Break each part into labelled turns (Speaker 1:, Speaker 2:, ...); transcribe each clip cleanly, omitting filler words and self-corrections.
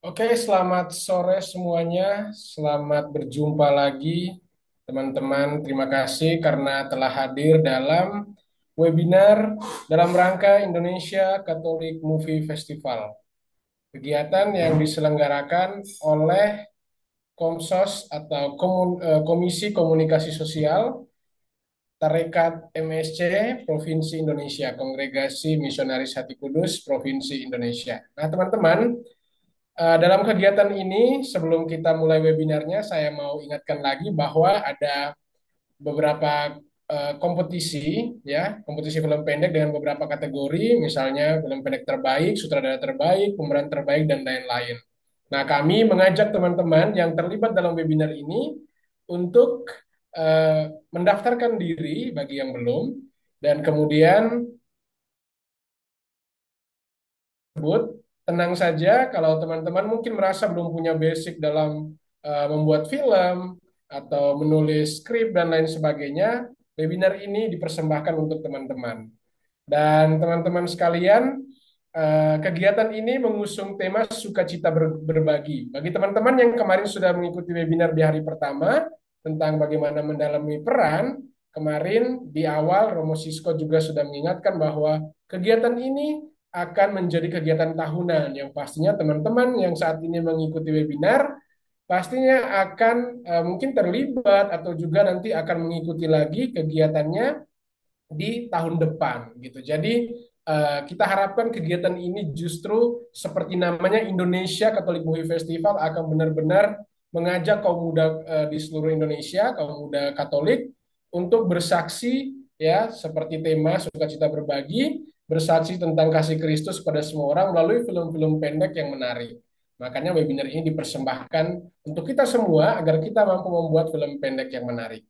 Speaker 1: Oke, selamat sore semuanya. Selamat berjumpa lagi, teman-teman. Terima kasih karena telah hadir dalam webinar dalam rangka Indonesia Catholic Movie Festival. Kegiatan yang diselenggarakan oleh Komsos atau Komisi Komunikasi Sosial Tarekat MSC Provinsi Indonesia, Kongregasi Misionaris Hati Kudus Provinsi Indonesia. Nah, teman-teman, dalam kegiatan ini, sebelum kita mulai webinarnya, saya mau ingatkan lagi bahwa ada beberapa kompetisi, ya, kompetisi film pendek dengan beberapa kategori, misalnya film pendek terbaik, sutradara terbaik, pemeran terbaik, dan lain-lain. Nah, kami mengajak teman-teman yang terlibat dalam webinar ini untuk mendaftarkan diri bagi yang belum, dan kemudian tersebut, tenang saja kalau teman-teman mungkin merasa belum punya basic dalam membuat film atau menulis skrip dan lain sebagainya, webinar ini dipersembahkan untuk teman-teman. Dan teman-teman sekalian, kegiatan ini mengusung tema sukacita berbagi. Bagi teman-teman yang kemarin sudah mengikuti webinar di hari pertama tentang bagaimana mendalami peran, kemarin di awal Romo Sisko juga sudah mengingatkan bahwa kegiatan ini akan menjadi kegiatan tahunan yang pastinya teman-teman yang saat ini mengikuti webinar pastinya akan mungkin terlibat atau juga nanti akan mengikuti lagi kegiatannya di tahun depan gitu. Jadi kita harapkan kegiatan ini justru seperti namanya Indonesia Catholic Movie Festival akan benar-benar mengajak kaum muda di seluruh Indonesia, kaum muda Katolik untuk bersaksi ya seperti tema sukacita berbagi, bersaksi tentang kasih Kristus pada semua orang melalui film-film pendek yang menarik. Makanya webinar ini dipersembahkan untuk kita semua agar kita mampu membuat film pendek yang menarik.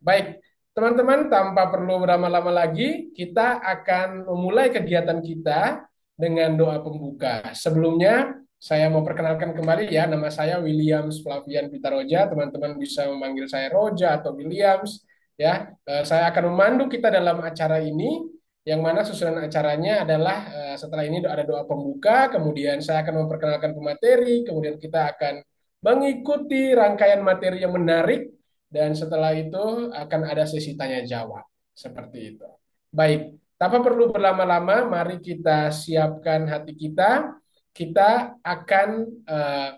Speaker 1: Baik, teman-teman, tanpa perlu berlama-lama lagi, kita akan memulai kegiatan kita dengan doa pembuka. Sebelumnya, saya mau perkenalkan kembali ya, nama saya Williams Flavian Pitaroja. Teman-teman bisa memanggil saya Roja atau Williams. Ya, saya akan memandu kita dalam acara ini, yang mana susunan acaranya adalah setelah ini ada doa pembuka, kemudian saya akan memperkenalkan pemateri, kemudian kita akan mengikuti rangkaian materi yang menarik dan setelah itu akan ada sesi tanya jawab. Seperti itu. Baik, tanpa perlu berlama-lama, mari kita siapkan hati kita. Kita akan eh,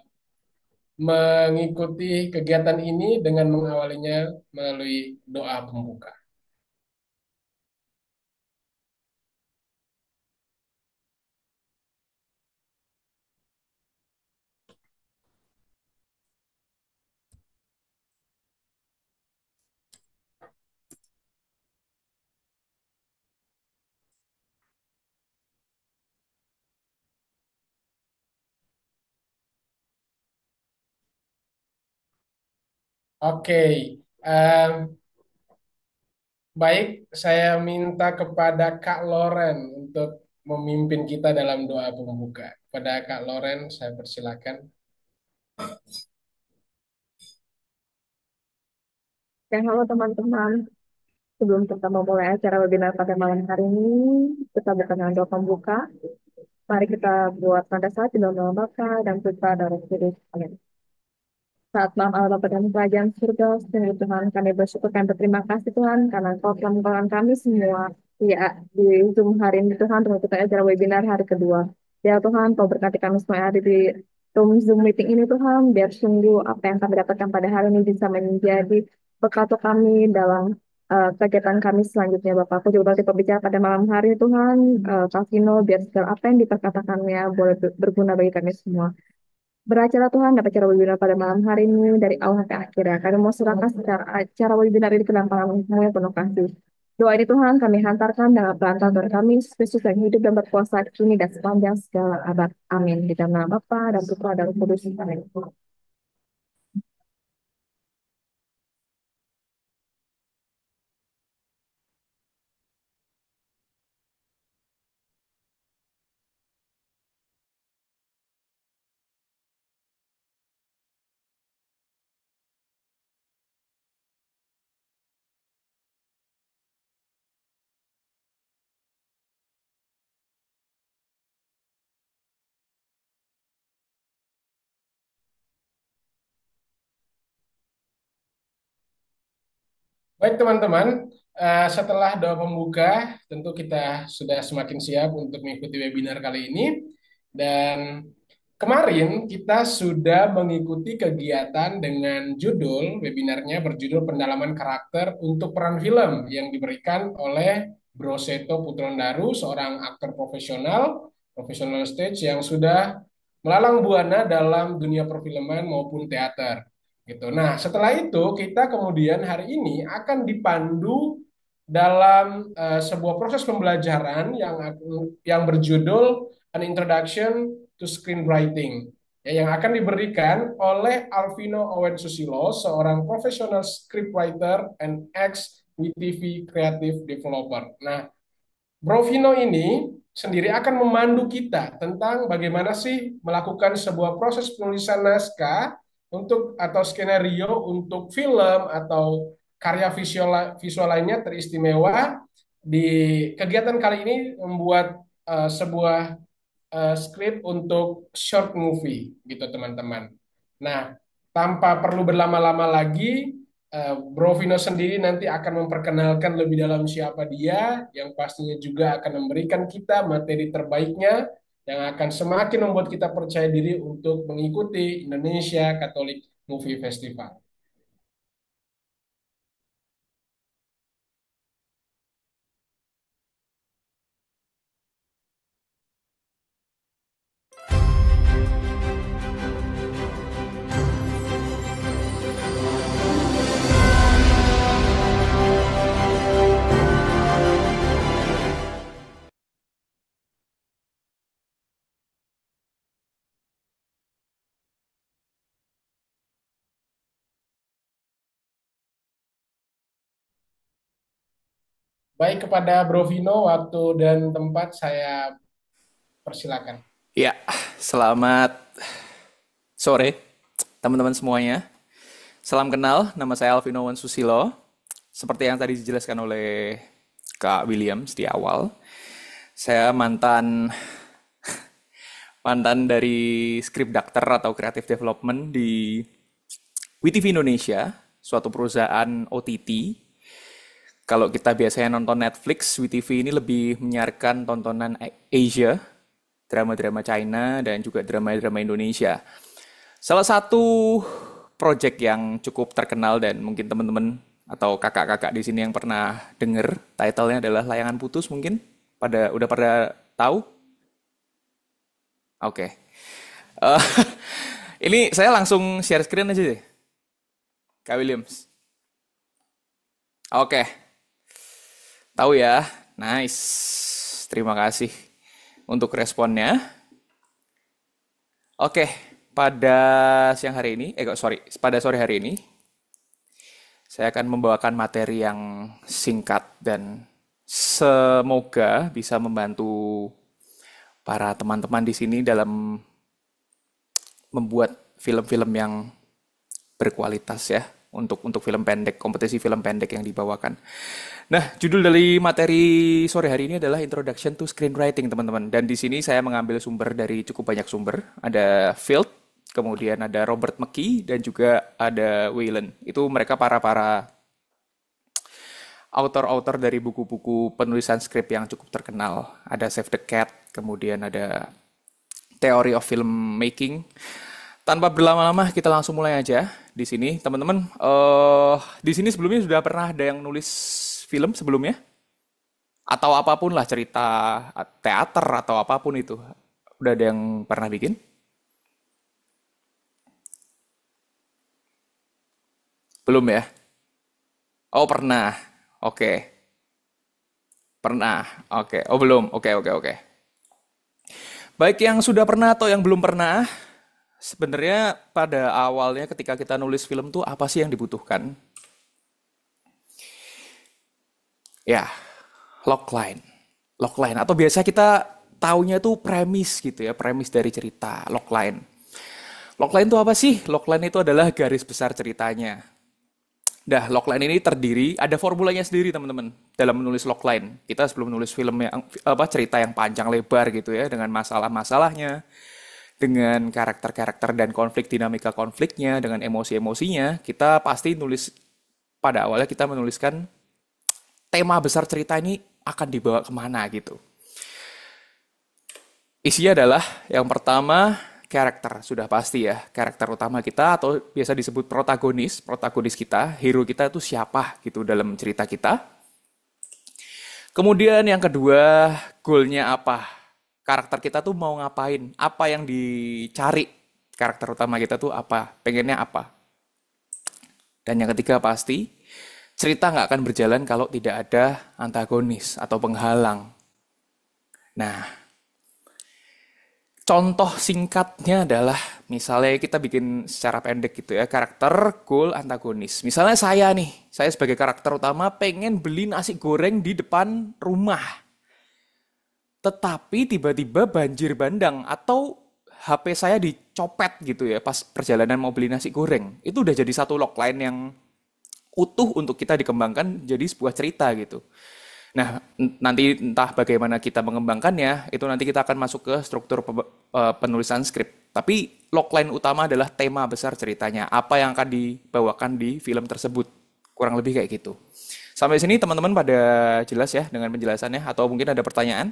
Speaker 1: mengikuti kegiatan ini dengan mengawalinya melalui doa pembuka. Oke, em, baik, saya minta kepada Kak Loren untuk memimpin kita dalam doa pembuka. Pada Kak Loren, saya persilakan.
Speaker 2: Oke, halo teman-teman. Sebelum kita memulai acara webinar pada malam hari ini, kita bukan dengan doa pembuka. Mari kita buat tanda saat di dalam nama Bapa dan Putra dan Roh Kudus. Amin. Saat malam Allah Bapa dan Kerajaan Surga, sungguh Tuhan kami bersyukur dan berterima kasih Tuhan karena Engkau telah memperolehkan kami semua ya di Zoom hari ini Tuhan untuk kita acara webinar hari kedua. Ya Tuhan, Kau berkati kami semua yang ada di Zoom meeting ini Tuhan, biar sungguh apa yang kami dapatkan pada hari ini bisa menjadi bekal untuk kami dalam kegiatan kami selanjutnya Bapak. Aku juga berarti pembicara pada malam hari Tuhan, Kak Vino, biar segala apa yang diperkatakannya boleh berguna bagi kami semua. Beracara Tuhan dapat cara webinar pada malam hari ini dari awal sampai akhir ya. Kami mau serahkan secara acara webinar ini ke dalam tangan-Mu yang penuh kasih. Doa ini Tuhan kami hantarkan dengan perantara Tuhan kami, Yesus Kristus yang hidup dan berkuasa kini dan sepanjang segala abad. Amin. Di dalam nama Bapa dan Putra dan Roh Kudus. Amin.
Speaker 1: Baik teman-teman, setelah doa pembuka, tentu kita sudah semakin siap untuk mengikuti webinar kali ini. Dan kemarin kita sudah mengikuti kegiatan dengan judul webinarnya berjudul Pendalaman Karakter untuk Peran Film yang diberikan oleh Bro Seto Putrondaru, seorang aktor profesional, profesional stage yang sudah melalang buana dalam dunia perfilman maupun teater gitu. Nah, setelah itu kita kemudian hari ini akan dipandu dalam sebuah proses pembelajaran yang berjudul An Introduction to Screenwriting, ya, yang akan diberikan oleh Alvino Owen Susilo, seorang profesional scriptwriter and ex WTV creative developer. Nah, Bro Vino ini sendiri akan memandu kita tentang bagaimana sih melakukan sebuah proses penulisan naskah untuk atau skenario untuk film atau karya visual visual lainnya teristimewa. Di kegiatan kali ini membuat sebuah skrip untuk short movie gitu teman-teman. Nah, tanpa perlu berlama-lama lagi, Bro Vino sendiri nanti akan memperkenalkan lebih dalam siapa dia, yang pastinya juga akan memberikan kita materi terbaiknya yang akan semakin membuat kita percaya diri untuk mengikuti Indonesia Catholic Movie Festival. Baik, kepada Bro Vino, waktu dan tempat saya persilakan.
Speaker 3: Ya, selamat sore teman-teman semuanya. Salam kenal, nama saya Alvino Wan Susilo. Seperti yang tadi dijelaskan oleh Kak Williams di awal, saya mantan mantan dari script doctor atau creative development di WeTV Indonesia, suatu perusahaan OTT. Kalau kita biasanya nonton Netflix, WeTV ini lebih menyiarkan tontonan Asia, drama-drama China, dan juga drama-drama Indonesia. Salah satu project yang cukup terkenal dan mungkin teman-teman atau kakak-kakak di sini yang pernah denger title-nya adalah Layangan Putus mungkin udah pada tahu? Oke. Eh, ini saya langsung share screen aja deh, Kak Williams. Oke, tahu ya. Nice. Terima kasih untuk responnya. Oke, pada siang hari ini, pada sore hari ini, saya akan membawakan materi yang singkat dan semoga bisa membantu para teman-teman di sini dalam membuat film-film yang berkualitas ya untuk film pendek, kompetisi film pendek yang dibawakan. Nah, judul dari materi sore hari ini adalah Introduction to Screenwriting, teman-teman. Dan di sini saya mengambil sumber dari cukup banyak sumber. Ada Field, kemudian ada Robert McKee, dan juga ada Wayland. Itu mereka para author-author dari buku-buku penulisan skrip yang cukup terkenal. Ada Save the Cat, kemudian ada Theory of Filmmaking. Tanpa berlama-lama, kita langsung mulai aja di sini, teman-teman. Di sini sebelumnya sudah pernah ada yang nulis film sebelumnya? Atau apapun lah, cerita teater atau apapun itu. Udah ada yang pernah bikin? Belum ya? Oh, pernah. Oke. Pernah. Oke. Oh, belum. Oke, oke, oke. Baik yang sudah pernah atau yang belum pernah, sebenarnya pada awalnya ketika kita nulis film tuh apa sih yang dibutuhkan? Ya, logline. Logline atau biasa kita taunya tuh premis gitu ya, premis dari cerita, logline. Logline itu apa sih? Logline itu adalah garis besar ceritanya. Nah, logline ini terdiri, ada formulanya sendiri teman-teman dalam menulis logline. Kita sebelum menulis film yang cerita yang panjang lebar gitu ya dengan masalah-masalahnya, dengan karakter-karakter dan konflik dinamika konfliknya, dengan emosi-emosinya, kita pasti nulis pada awalnya kita menuliskan tema besar cerita ini akan dibawa kemana gitu. Isinya adalah yang pertama karakter, sudah pasti ya. Karakter utama kita atau biasa disebut protagonis, protagonis kita, hero kita itu siapa gitu dalam cerita kita. Kemudian yang kedua, goalnya apa? Karakter kita tuh mau ngapain? Apa yang dicari? Karakter utama kita tuh apa? Pengennya apa? Dan yang ketiga pasti, cerita nggak akan berjalan kalau tidak ada antagonis atau penghalang. Nah, contoh singkatnya adalah misalnya kita bikin secara pendek gitu ya, karakter, goal, antagonis. Misalnya saya sebagai karakter utama pengen beli nasi goreng di depan rumah. Tetapi tiba-tiba banjir bandang atau HP saya dicopet gitu ya pas perjalanan mau beli nasi goreng. Itu udah jadi satu logline yang utuh untuk kita dikembangkan jadi sebuah cerita gitu. Nah, nanti entah bagaimana kita mengembangkannya, itu nanti kita akan masuk ke struktur penulisan skrip. Tapi logline utama adalah tema besar ceritanya, apa yang akan dibawakan di film tersebut. Kurang lebih kayak gitu. Sampai sini teman-teman pada jelas ya dengan penjelasannya, atau mungkin ada pertanyaan?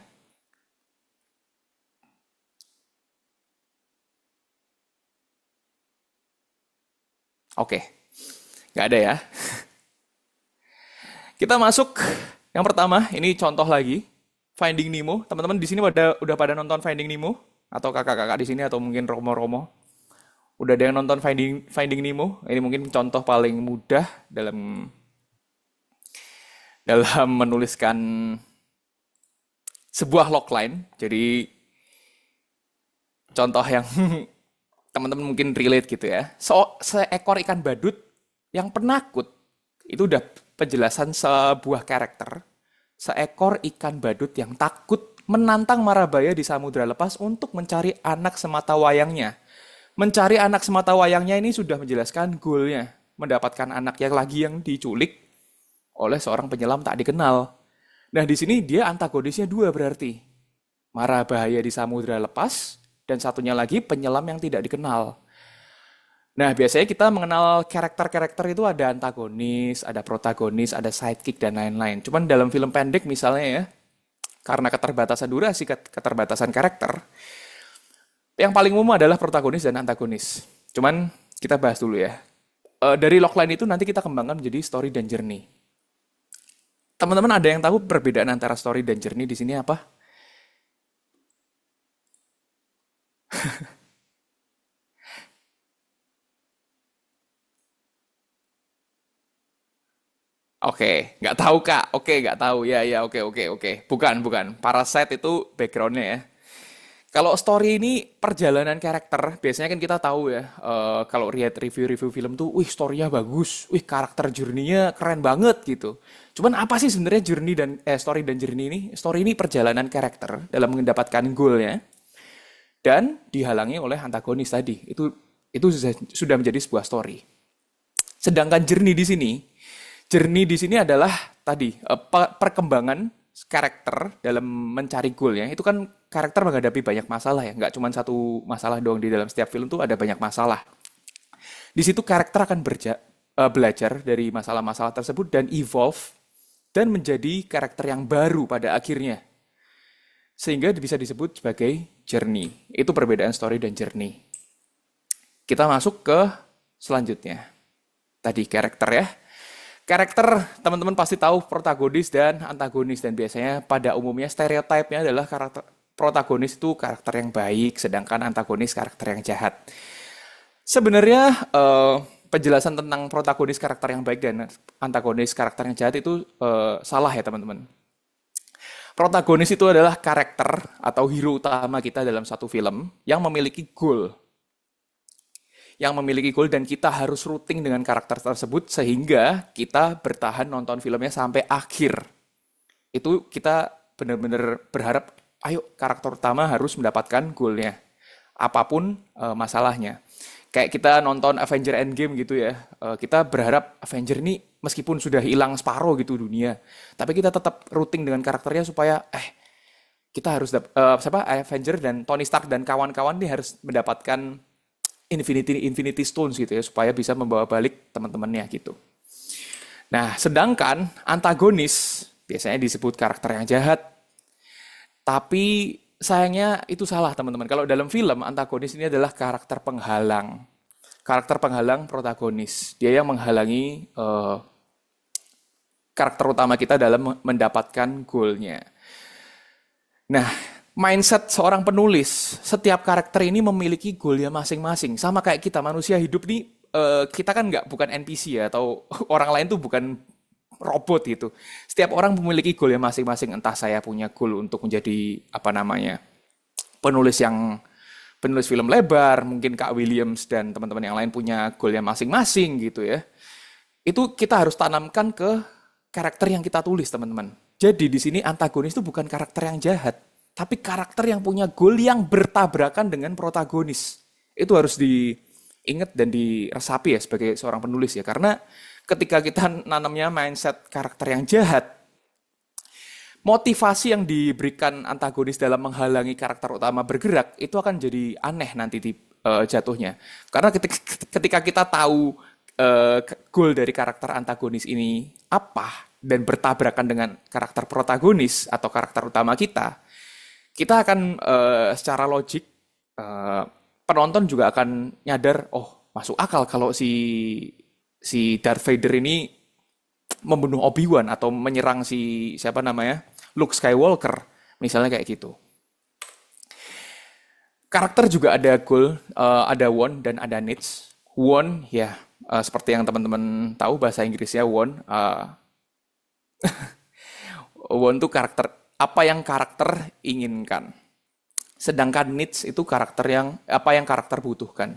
Speaker 3: Oke, nggak ada ya. Kita masuk yang pertama, ini contoh lagi. Finding Nemo. Teman-teman di sini udah pada nonton Finding Nemo? Atau kakak-kakak di sini atau mungkin romo-romo? Udah ada yang nonton Finding Nemo? Ini mungkin contoh paling mudah dalam menuliskan sebuah logline. Jadi contoh yang teman-teman mungkin relate gitu ya. Seekor ikan badut yang penakut. Itu udah penjelasan sebuah karakter. Seekor ikan badut yang takut menantang marabaya di samudra lepas untuk mencari anak semata wayangnya. Mencari anak semata wayangnya ini sudah menjelaskan goalnya. Mendapatkan anak yang lagi yang diculik oleh seorang penyelam tak dikenal. Nah di sini dia antagonisnya dua berarti. Marabahaya di samudra lepas dan satunya lagi penyelam yang tidak dikenal. Nah, biasanya kita mengenal karakter-karakter itu ada antagonis, ada protagonis, ada sidekick, dan lain-lain. Cuman dalam film pendek misalnya ya, karena keterbatasan durasi, keterbatasan karakter, yang paling umum adalah protagonis dan antagonis. Cuman kita bahas dulu ya. Dari logline itu nanti kita kembangkan menjadi story dan journey. Teman-teman ada yang tahu perbedaan antara story dan journey di sini apa? Oke, nggak tahu Kak. Oke, nggak tahu. Ya, ya, oke. Bukan. Parasite itu backgroundnya ya. Kalau story ini perjalanan karakter, biasanya kan kita tahu ya, kalau lihat review-review film tuh, wih story-nya bagus, wih karakter journey-nya keren banget gitu. Cuman apa sih sebenarnya story dan journey ini? Story ini perjalanan karakter dalam mendapatkan goal-nya dan dihalangi oleh antagonis tadi. Itu sudah menjadi sebuah story. Sedangkan journey di sini adalah tadi perkembangan karakter dalam mencari goalnya. Itu kan karakter menghadapi banyak masalah ya, nggak cuma satu masalah doang di dalam setiap film tuh ada banyak masalah. Di situ karakter akan belajar dari masalah-masalah tersebut dan evolve dan menjadi karakter yang baru pada akhirnya. Sehingga bisa disebut sebagai journey. Itu perbedaan story dan journey. Kita masuk ke selanjutnya. Tadi karakter ya. Karakter, teman-teman pasti tahu protagonis dan antagonis. Dan biasanya pada umumnya stereotipnya adalah karakter protagonis itu karakter yang baik, sedangkan antagonis karakter yang jahat. Sebenarnya penjelasan tentang protagonis karakter yang baik dan antagonis karakter yang jahat itu salah ya teman-teman. Protagonis itu adalah karakter atau hero utama kita dalam satu film yang memiliki goal. Dan kita harus rooting dengan karakter tersebut sehingga kita bertahan nonton filmnya sampai akhir. Itu kita benar-benar berharap, ayo karakter utama harus mendapatkan goalnya. Apapun masalahnya. Kayak kita nonton Avenger Endgame gitu ya. Kita berharap Avenger ini meskipun sudah hilang separuh gitu dunia. Tapi kita tetap rooting dengan karakternya supaya kita harus Avenger dan Tony Stark dan kawan-kawan ini harus mendapatkan Infinity Stones gitu ya supaya bisa membawa balik teman-temannya gitu. Nah, sedangkan antagonis biasanya disebut karakter yang jahat, tapi sayangnya itu salah teman-teman. Kalau dalam film, antagonis ini adalah karakter penghalang. Karakter penghalang protagonis. Dia yang menghalangi karakter utama kita dalam mendapatkan goalnya. Nah, mindset seorang penulis, setiap karakter ini memiliki goalnya masing-masing. Sama kayak kita, manusia hidup nih, kita kan nggak bukan NPC ya, atau orang lain tuh bukan robot gitu. Setiap orang memiliki goalnya masing-masing. Entah saya punya goal untuk menjadi apa namanya penulis penulis film lebar, mungkin Kak Williams dan teman-teman yang lain punya goalnya masing-masing gitu ya. Itu kita harus tanamkan ke karakter yang kita tulis teman-teman. Jadi di sini antagonis itu bukan karakter yang jahat, tapi karakter yang punya goal yang bertabrakan dengan protagonis. Itu harus diingat dan diresapi ya sebagai seorang penulis ya, karena ketika kita nanamnya mindset karakter yang jahat, motivasi yang diberikan antagonis dalam menghalangi karakter utama bergerak itu akan jadi aneh nanti jatuhnya. Karena ketika kita tahu goal dari karakter antagonis ini apa dan bertabrakan dengan karakter protagonis atau karakter utama kita akan secara logik penonton juga akan nyadar, oh masuk akal kalau si Darth Vader ini membunuh Obi-Wan atau menyerang si siapa namanya Luke Skywalker, misalnya kayak gitu. Karakter juga ada goal, ada want dan ada needs. Want ya seperti yang teman-teman tahu bahasa Inggrisnya want. Want itu karakter apa yang karakter inginkan. Sedangkan needs itu karakter yang apa yang karakter butuhkan.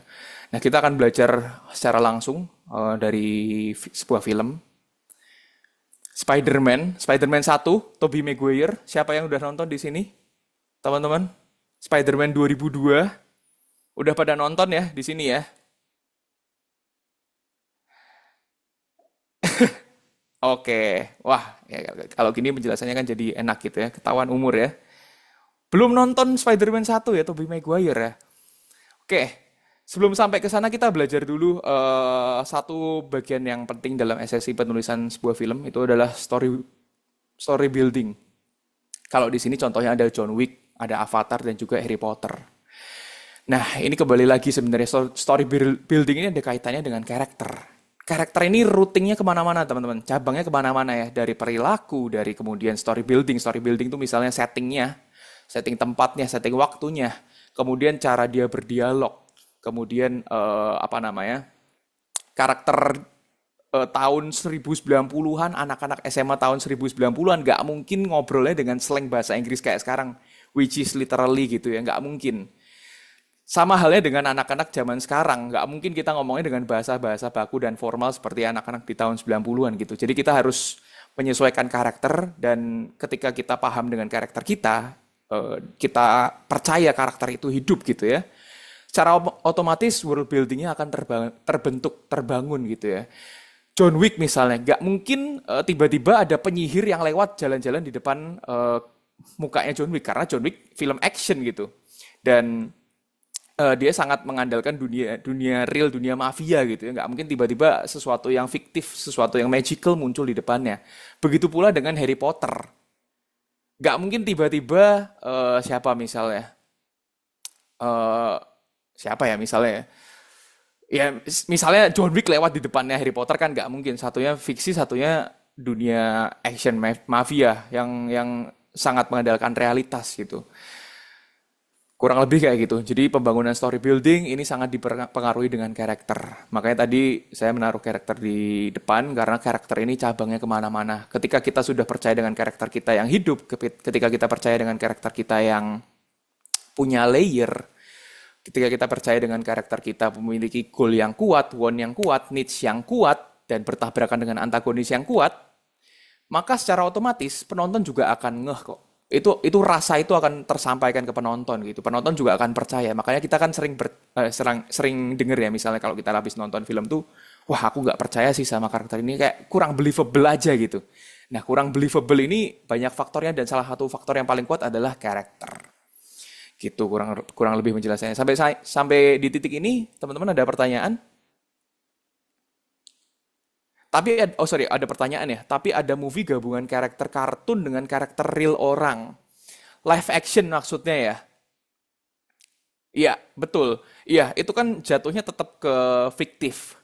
Speaker 3: Nah, kita akan belajar secara langsung dari sebuah film. Spider-Man 1, Tobey Maguire. Siapa yang udah nonton di sini? Teman-teman? Spider-Man 2002. Udah pada nonton ya di sini ya? Oke. Wah, ya, kalau gini penjelasannya kan jadi enak gitu ya. Ketahuan umur ya. Belum nonton Spider-Man 1 ya, Tobey Maguire ya? Oke. Sebelum sampai ke sana kita belajar dulu satu bagian yang penting dalam esensi penulisan sebuah film itu adalah story building. Kalau di sini contohnya ada John Wick, ada Avatar dan juga Harry Potter. Nah, ini kembali lagi sebenarnya story building ini ada kaitannya dengan karakter. Karakter ini routingnya kemana-mana teman-teman, cabangnya kemana-mana ya, dari perilaku, dari kemudian story building. Story building itu misalnya settingnya, setting tempatnya, setting waktunya, kemudian cara dia berdialog. Kemudian apa namanya karakter tahun 1090-an, anak-anak SMA tahun 1090-an nggak mungkin ngobrolnya dengan slang bahasa Inggris kayak sekarang, which is literally gitu ya, nggak mungkin. Sama halnya dengan anak-anak zaman sekarang, nggak mungkin kita ngomongnya dengan bahasa-bahasa baku dan formal seperti anak-anak di tahun 90-an gitu. Jadi kita harus menyesuaikan karakter, dan ketika kita paham dengan karakter kita percaya karakter itu hidup gitu ya. Secara otomatis world building-nya akan terbangun gitu ya. John Wick misalnya, nggak mungkin tiba-tiba ada penyihir yang lewat jalan-jalan di depan mukanya John Wick, karena John Wick film action gitu. Dan dia sangat mengandalkan dunia real, dunia mafia gitu ya. Nggak mungkin tiba-tiba sesuatu yang fiktif, sesuatu yang magical muncul di depannya. Begitu pula dengan Harry Potter. Nggak mungkin tiba-tiba siapa misalnya? Siapa ya misalnya ya misalnya John Wick lewat di depannya Harry Potter, kan nggak mungkin. Satunya fiksi, satunya dunia action mafia yang sangat mengandalkan realitas gitu, kurang lebih kayak gitu. Jadi pembangunan story building ini sangat dipengaruhi dengan karakter. Makanya tadi saya menaruh karakter di depan, karena karakter ini cabangnya kemana-mana. Ketika kita sudah percaya dengan karakter kita yang hidup, ketika kita percaya dengan karakter kita yang punya layer, ketika kita percaya dengan karakter kita memiliki goal yang kuat, want yang kuat, needs yang kuat, dan bertabrakan dengan antagonis yang kuat, maka secara otomatis penonton juga akan ngeh kok. Itu rasa itu akan tersampaikan ke penonton gitu. Penonton juga akan percaya. Makanya kita kan sering denger ya, misalnya kalau kita habis nonton film tuh, wah aku nggak percaya sih sama karakter ini, kayak kurang believable aja gitu. Nah, kurang believable ini banyak faktornya, dan salah satu faktor yang paling kuat adalah karakter. Gitu kurang lebih menjelaskannya. Sampai di titik ini teman-teman ada pertanyaan? Oh sorry, ada pertanyaan ya. Tapi ada movie gabungan karakter kartun dengan karakter real orang. Live action maksudnya ya? Iya, betul. Iya, itu kan jatuhnya tetap ke fiktif.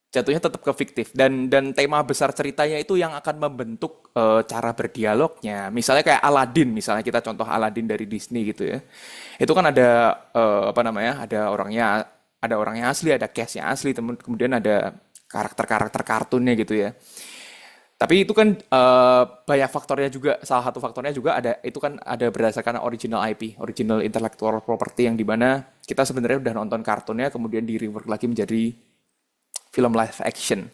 Speaker 3: Jatuhnya tetap ke fiktif dan tema besar ceritanya itu yang akan membentuk cara berdialognya. Misalnya kayak Aladdin, misalnya kita contoh Aladdin dari Disney gitu ya. Itu kan ada apa namanya? Ada orangnya asli, ada cast-nya asli, kemudian ada karakter-karakter kartunnya gitu ya. Tapi itu kan banyak faktornya juga. Salah satu faktornya juga ada itu kan ada berdasarkan original IP, original intellectual property yang dimana kita sebenarnya udah nonton kartunnya kemudian di rework lagi menjadi film live action.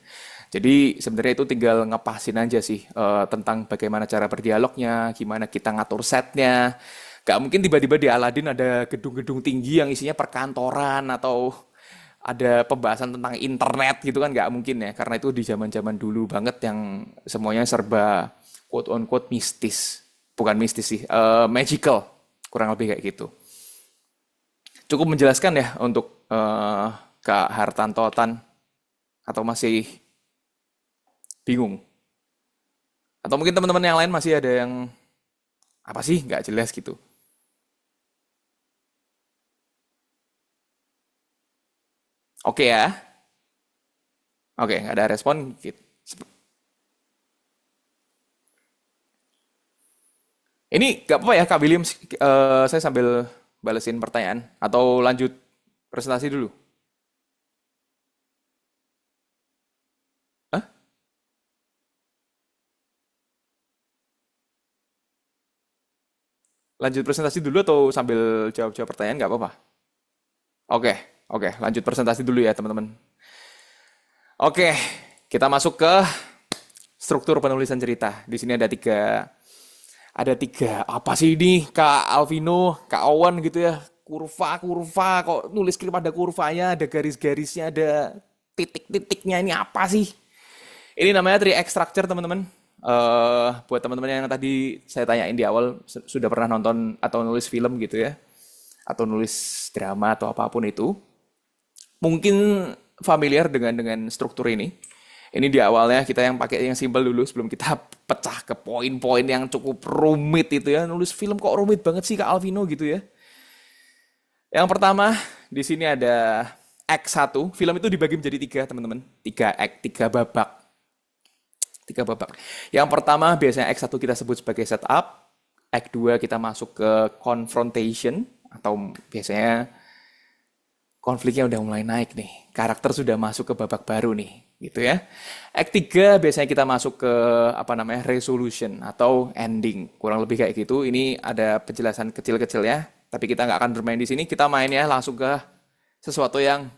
Speaker 3: Jadi sebenarnya itu tinggal ngepasin aja sih tentang bagaimana cara berdialognya, gimana kita ngatur setnya. Gak mungkin tiba-tiba di Aladdin ada gedung-gedung tinggi yang isinya perkantoran atau ada pembahasan tentang internet gitu kan nggak mungkin ya karena itu di zaman-zaman dulu banget yang semuanya serba quote on quote mistis, bukan mistis sih, magical, kurang lebih kayak gitu. Cukup menjelaskan ya untuk Kak Hartanto Tan atau masih bingung? Atau mungkin teman-teman yang lain masih ada yang apa sih nggak jelas gitu? Oke ya, oke nggak ada respon. Gitu. Ini nggak apa-apa ya Kak William, saya sambil balesin pertanyaan atau lanjut presentasi dulu. Hah? Lanjut presentasi dulu atau sambil jawab-jawab pertanyaan nggak apa-apa? Oke, oke, lanjut presentasi dulu ya teman-teman. Oke, kita masuk ke struktur penulisan cerita. Di sini ada tiga apa sih ini Kak Alvino, Kak Owen gitu ya. Kurva, kok nulis skrip ada kurvanya, ada garis-garisnya, ada titik-titiknya ini apa sih? Ini namanya tree egg structure teman-teman. Buat teman-teman yang tadi saya tanyain di awal sudah pernah nonton atau nulis film gitu ya, atau nulis drama atau apapun itu, mungkin familiar dengan struktur ini. Ini di awalnya kita yang pakai yang simpel dulu sebelum kita pecah ke poin-poin yang cukup rumit itu ya. Nulis film kok rumit banget sih Kak Alvino gitu ya. Yang pertama di sini ada act 1. Film itu dibagi menjadi 3 teman-teman. 3 act, 3 babak. 3 babak. Yang pertama biasanya act 1 kita sebut sebagai setup. Act 2 kita masuk ke confrontation atau biasanya konfliknya udah mulai naik nih. Karakter sudah masuk ke babak baru nih, gitu ya. Act 3 biasanya kita masuk ke apa namanya? Resolution atau ending. Kurang lebih kayak gitu. Ini ada penjelasan kecil-kecil ya, tapi kita nggak akan bermain di sini. Kita mainnya langsung ke sesuatu yang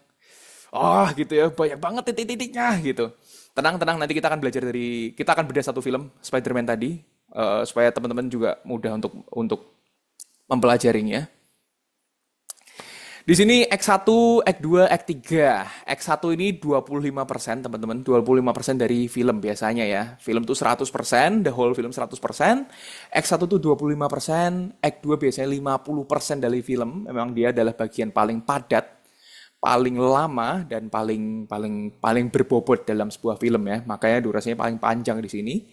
Speaker 3: gitu ya, banyak banget titik-titiknya gitu. Tenang-tenang nanti kita akan bedah satu film Spider-Man tadi supaya teman-teman juga mudah untuk mempelajarinya. Di sini X1, X2, X3. X1 ini 25% teman-teman, 25% dari film biasanya ya. Film tuh 100%, the whole film 100%. X1 tuh 25%, X2 biasanya 50% dari film. Memang dia adalah bagian paling padat, paling lama dan paling berbobot dalam sebuah film ya. Makanya durasinya paling panjang di sini.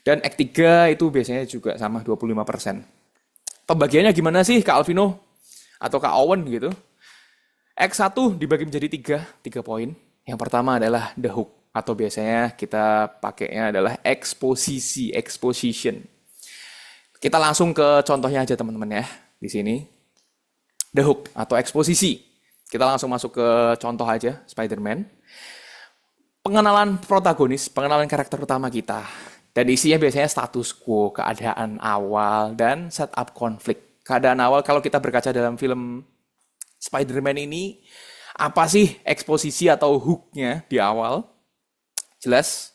Speaker 3: Dan X3 itu biasanya juga sama 25%. Pembagiannya gimana sih Kak Alvino atau Kak Owen gitu? X1 dibagi menjadi 3 poin. Yang pertama adalah the hook atau biasanya kita pakainya adalah exposition. Kita langsung ke contohnya aja teman-teman ya di sini. The hook atau eksposisi. Kita langsung masuk ke contoh aja Spider-Man. Pengenalan protagonis, pengenalan karakter utama kita. Dan isinya biasanya status quo, keadaan awal dan setup konflik. Keadaan awal kalau kita berkaca dalam film Spider-Man ini apa sih eksposisi atau hook-nya di awal? Jelas.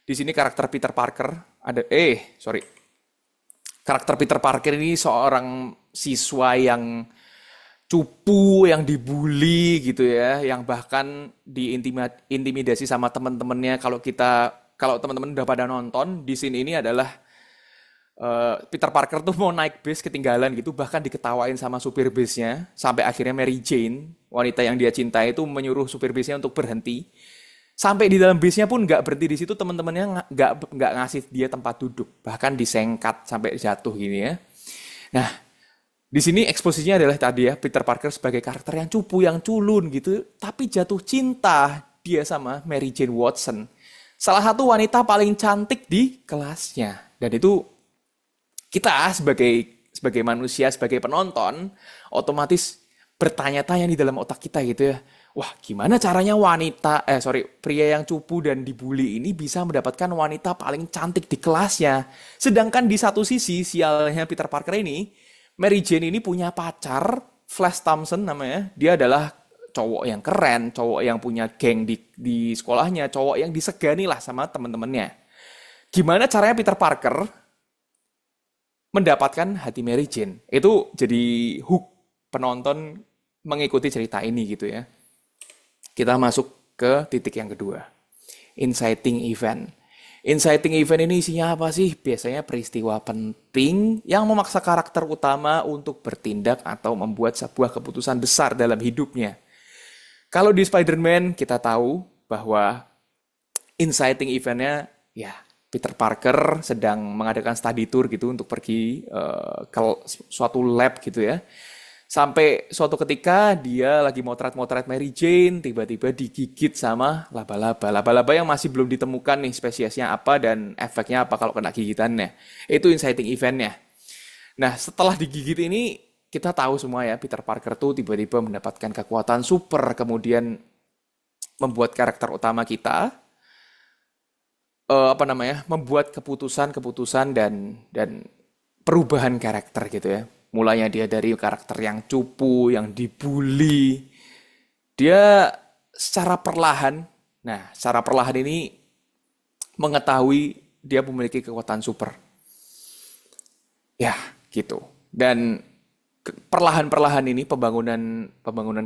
Speaker 3: Di sini karakter Peter Parker Karakter Peter Parker ini seorang siswa yang cupu, yang dibully gitu ya, yang bahkan diintimidasi sama teman-temannya. Kalau teman-teman udah pada nonton, di sini ini adalah Peter Parker tuh mau naik bis ketinggalan gitu, bahkan diketawain sama supir bisnya, sampai akhirnya Mary Jane, wanita yang dia cintai itu menyuruh supir bisnya untuk berhenti. Sampai di dalam bisnya pun nggak berhenti di situ, teman-temannya nggak ngasih dia tempat duduk, bahkan disengkat sampai jatuh gini ya. Nah, di sini eksposisinya adalah tadi ya, Peter Parker sebagai karakter yang cupu, yang culun gitu, tapi jatuh cinta dia sama Mary Jane Watson. Salah satu wanita paling cantik di kelasnya. Dan itu kita sebagai manusia, sebagai penonton, otomatis bertanya-tanya di dalam otak kita gitu ya. Wah, gimana caranya pria yang cupu dan dibully ini bisa mendapatkan wanita paling cantik di kelasnya. Sedangkan di satu sisi, sialnya Peter Parker ini, Mary Jane ini punya pacar, Flash Thompson namanya. Dia adalah cowok yang keren, cowok yang punya geng di sekolahnya, cowok yang disegani lah sama teman-temannya. Gimana caranya Peter Parker mendapatkan hati Mary Jane? Itu jadi hook penonton mengikuti cerita ini gitu ya. Kita masuk ke titik yang kedua. Inciting event. Inciting event ini isinya apa sih? Biasanya peristiwa penting yang memaksa karakter utama untuk bertindak atau membuat sebuah keputusan besar dalam hidupnya. Kalau di Spider-Man kita tahu bahwa inciting eventnya ya Peter Parker sedang mengadakan study tour gitu untuk pergi ke suatu lab gitu ya. Sampai suatu ketika dia lagi motret-motret Mary Jane, tiba-tiba digigit sama laba-laba. Laba-laba yang masih belum ditemukan nih spesiesnya apa dan efeknya apa kalau kena gigitannya. Itu inciting eventnya. Nah, setelah digigit ini, kita tahu semua ya, Peter Parker tuh tiba-tiba mendapatkan kekuatan super, kemudian membuat karakter utama kita, membuat keputusan-keputusan dan perubahan karakter gitu ya. Mulanya dia dari karakter yang cupu, yang dibully, dia secara perlahan ini mengetahui dia memiliki kekuatan super. Ya, gitu. Dan perlahan-perlahan ini pembangunan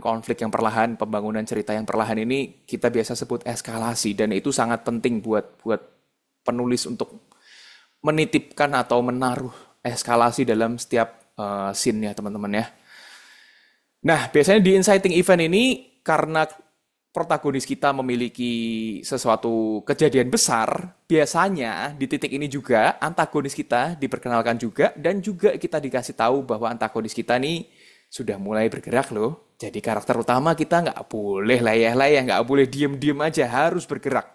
Speaker 3: konflik yang perlahan, pembangunan cerita yang perlahan ini kita biasa sebut eskalasi dan itu sangat penting buat penulis untuk menitipkan atau menaruh eskalasi dalam setiap scene ya teman-teman ya. Nah, biasanya di inciting event ini karena protagonis kita memiliki sesuatu kejadian besar, biasanya di titik ini juga antagonis kita diperkenalkan juga dan juga kita dikasih tahu bahwa antagonis kita nih sudah mulai bergerak loh. Jadi karakter utama kita nggak boleh layah-layah, nggak boleh diem-diem aja, harus bergerak.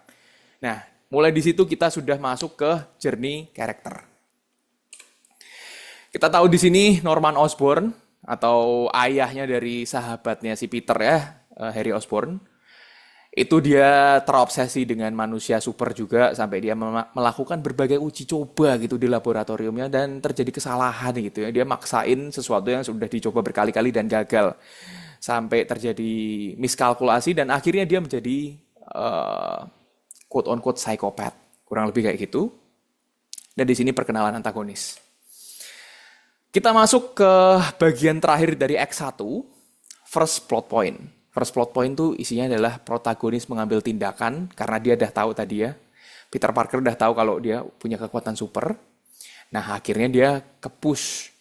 Speaker 3: Nah, mulai di situ kita sudah masuk ke journey karakter. Kita tahu di sini Norman Osborn atau ayahnya dari sahabatnya si Peter ya, Harry Osborn. Itu dia terobsesi dengan manusia super juga sampai dia melakukan berbagai uji coba gitu di laboratoriumnya dan terjadi kesalahan gitu ya. Dia maksain sesuatu yang sudah dicoba berkali-kali dan gagal. Sampai terjadi miskalkulasi dan akhirnya dia menjadi quote on quote psikopat. Kurang lebih kayak gitu. Dan di sini perkenalan antagonis. Kita masuk ke bagian terakhir dari Act 1, first plot point. First plot point itu isinya adalah protagonis mengambil tindakan karena dia udah tahu tadi ya. Peter Parker udah tahu kalau dia punya kekuatan super. Nah, akhirnya dia ke-push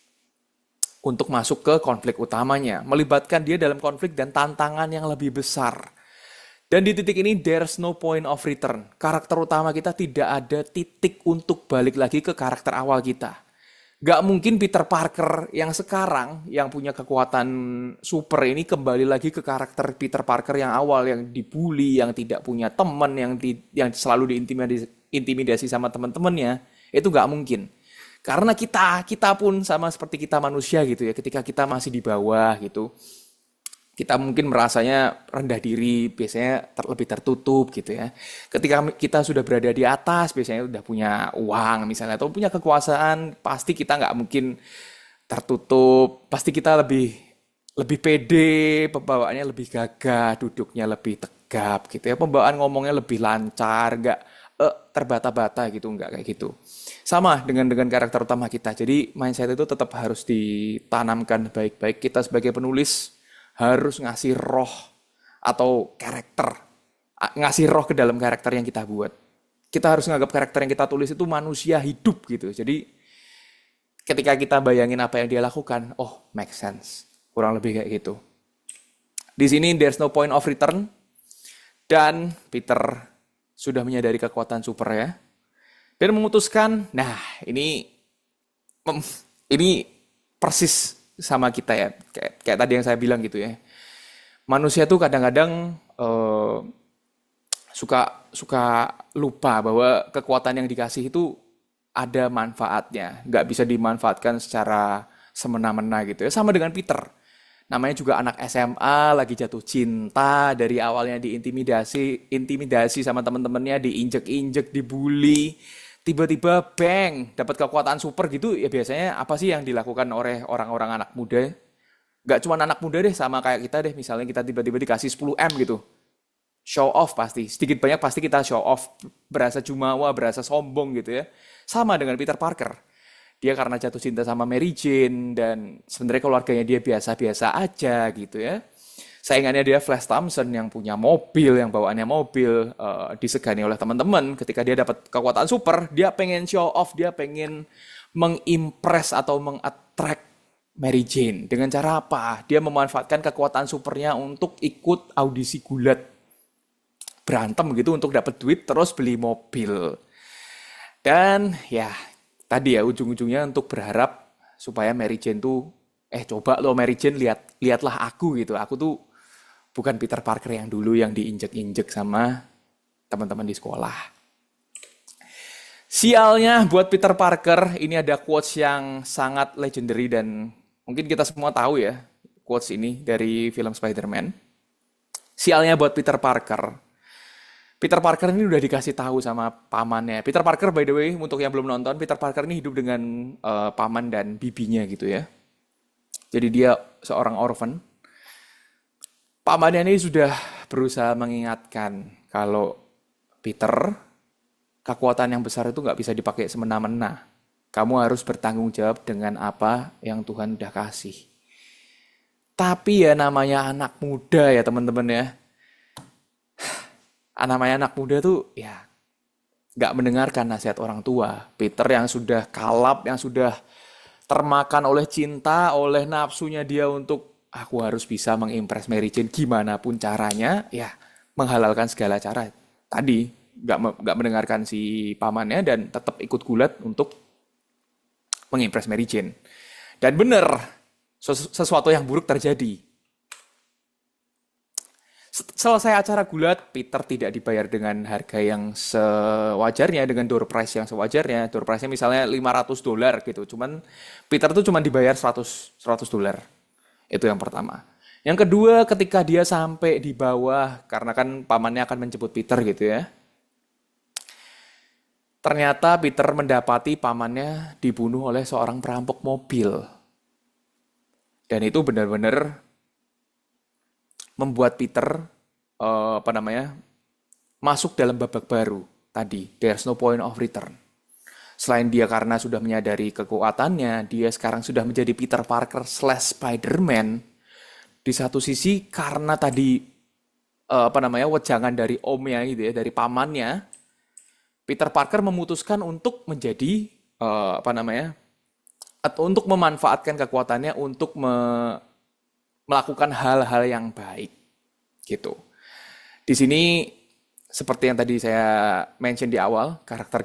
Speaker 3: untuk masuk ke konflik utamanya, melibatkan dia dalam konflik dan tantangan yang lebih besar. Dan di titik ini there's no point of return. Karakter utama kita tidak ada titik untuk balik lagi ke karakter awal kita. Gak mungkin Peter Parker yang sekarang, yang punya kekuatan super ini kembali lagi ke karakter Peter Parker yang awal, yang dibully, yang tidak punya teman, yang selalu diintimidasi sama teman-temannya. Itu gak mungkin. Karena kita pun sama seperti kita manusia gitu ya, ketika kita masih di bawah gitu, kita mungkin merasanya rendah diri, biasanya lebih tertutup gitu ya. Ketika kita sudah berada di atas, biasanya udah punya uang misalnya, atau punya kekuasaan, pasti kita nggak mungkin tertutup, pasti kita lebih pede, pembawaannya lebih gagah, duduknya lebih tegap gitu ya, pembawaan ngomongnya lebih lancar, nggak terbata-bata gitu, nggak kayak gitu. Sama dengan karakter utama kita, jadi mindset itu tetap harus ditanamkan baik-baik. Kita sebagai penulis harus ngasih roh atau karakter, ngasih roh ke dalam karakter yang kita buat. Kita harus menganggap karakter yang kita tulis itu manusia hidup gitu. Jadi ketika kita bayangin apa yang dia lakukan, oh make sense. Kurang lebih kayak gitu. Di sini there's no point of return. Dan Peter sudah menyadari kekuatan super ya. Dan memutuskan, nah ini persis sama kita ya. Kayak tadi yang saya bilang gitu ya. Manusia tuh kadang-kadang suka suka lupa bahwa kekuatan yang dikasih itu ada manfaatnya, nggak bisa dimanfaatkan secara semena-mena gitu ya. Sama dengan Peter, namanya juga anak SMA, lagi jatuh cinta, dari awalnya intimidasi sama teman-temannya, diinjek-injek, dibully, tiba-tiba bang, dapat kekuatan super gitu. Ya biasanya apa sih yang dilakukan oleh orang-orang anak muda? Nggak cuma anak muda deh, sama kayak kita deh, misalnya kita tiba-tiba dikasih 10M gitu. Show off pasti, sedikit banyak pasti kita show off, berasa jumawa, berasa sombong gitu ya. Sama dengan Peter Parker, dia karena jatuh cinta sama Mary Jane dan sebenarnya keluarganya dia biasa-biasa aja gitu ya. Saingannya dia Flash Thompson yang punya mobil, yang bawaannya mobil, disegani oleh teman-teman. Ketika dia dapat kekuatan super, dia pengen show off, dia pengen mengimpress atau mengattract Mary Jane. Dengan cara apa? Dia memanfaatkan kekuatan supernya untuk ikut audisi gulat, berantem gitu untuk dapat duit terus beli mobil. Dan ya tadi ya ujung-ujungnya untuk berharap supaya Mary Jane tuh coba lo Mary Jane lihatlah aku gitu. Aku tuh bukan Peter Parker yang dulu yang diinjek-injek sama teman-teman di sekolah. Sialnya buat Peter Parker, ini ada quotes yang sangat legendary dan mungkin kita semua tahu ya quotes ini dari film Spider-Man. Sialnya buat Peter Parker. Peter Parker ini udah dikasih tahu sama pamannya. Peter Parker, by the way, untuk yang belum nonton, Peter Parker ini hidup dengan paman dan bibinya gitu ya. Jadi dia seorang orphan. Pamannya ini sudah berusaha mengingatkan kalau Peter, kekuatan yang besar itu nggak bisa dipakai semena-mena. Kamu harus bertanggung jawab dengan apa yang Tuhan udah kasih. Tapi ya namanya anak muda ya teman-teman ya. Namanya anak muda tuh ya nggak mendengarkan nasihat orang tua. Peter yang sudah kalap, yang sudah termakan oleh cinta, oleh nafsunya dia untuk aku harus bisa mengimpress Mary Jane gimana pun caranya, ya menghalalkan segala cara. Tadi nggak mendengarkan si pamannya dan tetap ikut gulat untuk mengimpress Mary Jane. Dan benar, sesuatu yang buruk terjadi. Selesai acara gulat, Peter tidak dibayar dengan harga yang sewajarnya, dengan door prize yang sewajarnya. Door prize-nya misalnya $500 gitu. Cuman Peter tuh cuma dibayar $100. Itu yang pertama. Yang kedua, ketika dia sampai di bawah, karena kan pamannya akan menjemput Peter gitu ya. Ternyata Peter mendapati pamannya dibunuh oleh seorang perampok mobil. Dan itu benar-benar membuat Peter masuk dalam babak baru tadi. There's no point of return. Selain dia karena sudah menyadari kekuatannya, dia sekarang sudah menjadi Peter Parker / Spider-Man. Di satu sisi karena tadi wejangan dari omnya gitu ya, dari pamannya, Peter Parker memutuskan untuk menjadi atau untuk memanfaatkan kekuatannya untuk melakukan hal-hal yang baik gitu. Di sini seperti yang tadi saya mention di awal, karakter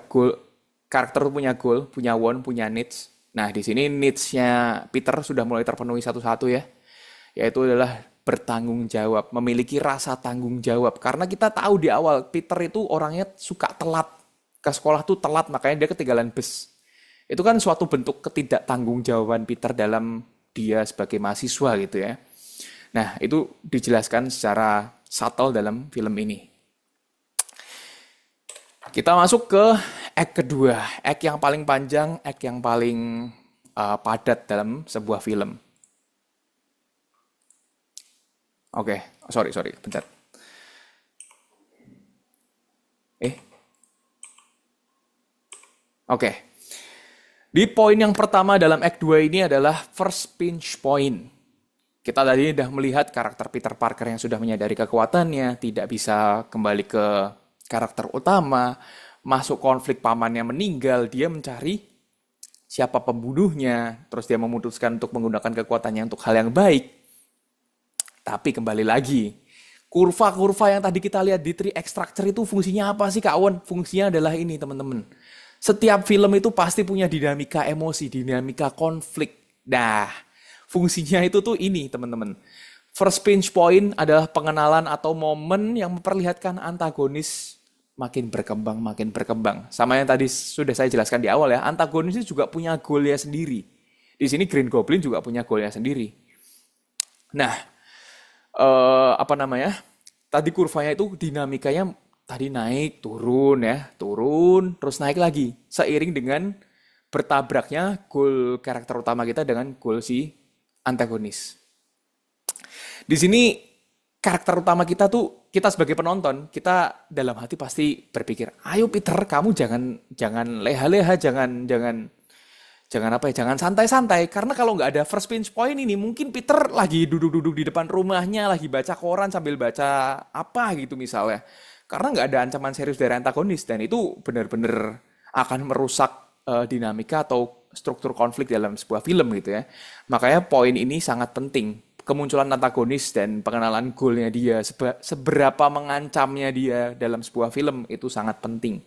Speaker 3: punya goal, punya want, punya needs. Nah, di sini needs-nya Peter sudah mulai terpenuhi satu-satu ya. Yaitu adalah bertanggung jawab, memiliki rasa tanggung jawab. Karena kita tahu di awal Peter itu orangnya suka telat. Ke sekolah tuh telat, makanya dia ketinggalan bus. Itu kan suatu bentuk ketidaktanggung-jawaban Peter dalam dia sebagai mahasiswa gitu ya. Nah, itu dijelaskan secara subtle dalam film ini. Kita masuk ke act kedua. Act yang paling panjang, act yang paling padat dalam sebuah film. Oke, sorry, pencet. Oke. Di poin yang pertama dalam act 2 ini adalah first pinch point. Kita tadi sudah melihat karakter Peter Parker yang sudah menyadari kekuatannya, tidak bisa kembali ke karakter utama, masuk konflik pamannya meninggal, dia mencari siapa pembunuhnya, terus dia memutuskan untuk menggunakan kekuatannya untuk hal yang baik. Tapi kembali lagi, Kurva-kurva yang tadi kita lihat di tree extractor itu fungsinya apa sih Kak Won? Fungsinya adalah ini teman-teman. Setiap film itu pasti punya dinamika emosi, dinamika konflik. Nah, fungsinya itu tuh ini teman-teman. First pinch point adalah pengenalan atau momen yang memperlihatkan antagonis makin berkembang, makin berkembang. Sama yang tadi sudah saya jelaskan di awal ya, antagonis itu juga punya goalnya sendiri. Di sini Green Goblin juga punya goalnya sendiri. Nah, apa namanya? Tadi kurvanya itu dinamikanya tadi naik, turun ya, turun, terus naik lagi. Seiring dengan bertabraknya goal karakter utama kita dengan goal si antagonis. Di sini karakter utama kita tuh kita sebagai penonton, kita dalam hati pasti berpikir, "Ayo Peter, kamu jangan leha-leha, jangan apa ya, jangan santai-santai karena kalau nggak ada first pinch point ini mungkin Peter lagi duduk-duduk di depan rumahnya lagi baca koran sambil baca apa gitu misalnya karena nggak ada ancaman serius dari antagonis dan itu benar-benar akan merusak dinamika atau struktur konflik dalam sebuah film gitu ya makanya poin ini sangat penting kemunculan antagonis dan pengenalan goalnya dia seberapa mengancamnya dia dalam sebuah film itu sangat penting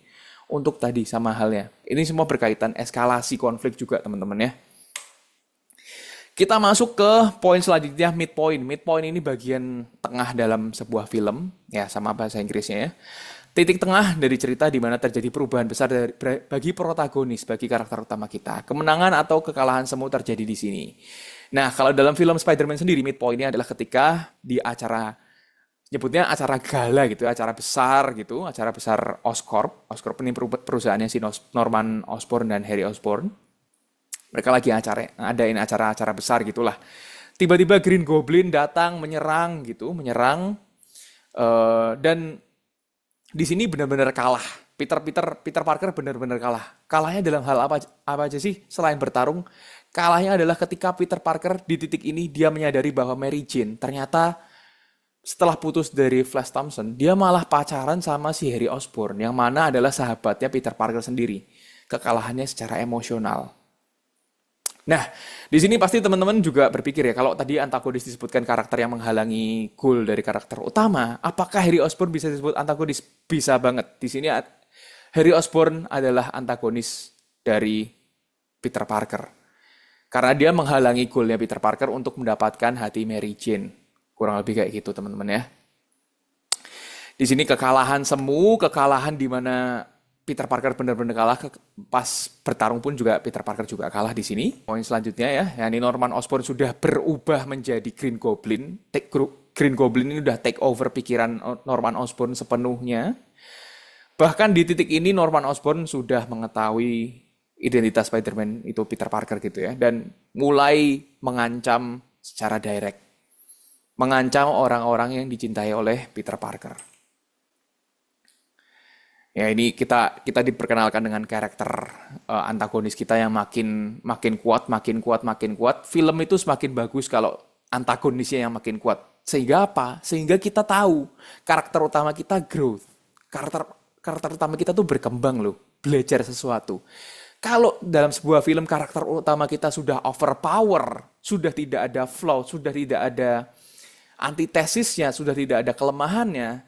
Speaker 3: untuk tadi sama halnya. Ini semua berkaitan eskalasi konflik juga teman-teman ya. Kita masuk ke poin selanjutnya midpoint. Midpoint ini bagian tengah dalam sebuah film ya sama bahasa Inggrisnya ya. Titik tengah dari cerita di mana terjadi perubahan besar bagi protagonis, bagi karakter utama kita. Kemenangan atau kekalahan semu terjadi di sini. Nah, kalau dalam film Spider-Man sendiri midpoint-nya adalah ketika di acara nyebutnya acara gala gitu, acara besar Oscorp. Oscorp ini perusahaannya si Norman Osborn dan Harry Osborn. Mereka lagi ngadain acara-acara besar gitulah. Tiba-tiba Green Goblin datang menyerang dan di sini benar-benar kalah. Peter Parker benar-benar kalah. Kalahnya dalam hal apa aja sih selain bertarung? Kalahnya adalah ketika Peter Parker di titik ini dia menyadari bahwa Mary Jane ternyata setelah putus dari Flash Thompson, dia malah pacaran sama si Harry Osborn, yang mana adalah sahabatnya Peter Parker sendiri. Kekalahannya secara emosional. Nah, di sini pasti teman-teman juga berpikir ya, kalau tadi antagonis disebutkan karakter yang menghalangi goal dari karakter utama, apakah Harry Osborn bisa disebut antagonis? Bisa banget. Di sini Harry Osborn adalah antagonis dari Peter Parker. Karena dia menghalangi goalnya Peter Parker untuk mendapatkan hati Mary Jane. Kurang lebih kayak gitu teman-teman ya. Di sini kekalahan di mana Peter Parker benar-benar kalah pas bertarung pun juga Peter Parker juga kalah di sini. Poin selanjutnya ya, yakni Norman Osborn sudah berubah menjadi Green Goblin. Green Goblin ini udah take over pikiran Norman Osborn sepenuhnya. Bahkan di titik ini Norman Osborn sudah mengetahui identitas Spider-Man itu Peter Parker gitu ya dan mulai mengancam secara direct. Mengancam orang-orang yang dicintai oleh Peter Parker. Ya ini kita diperkenalkan dengan karakter antagonis kita yang makin kuat. Film itu semakin bagus kalau antagonisnya yang makin kuat. Sehingga apa? Sehingga kita tahu karakter utama kita growth. Karakter utama kita tuh berkembang loh, belajar sesuatu. Kalau dalam sebuah film karakter utama kita sudah overpower, sudah tidak ada flaw, sudah tidak ada antitesisnya, sudah tidak ada kelemahannya,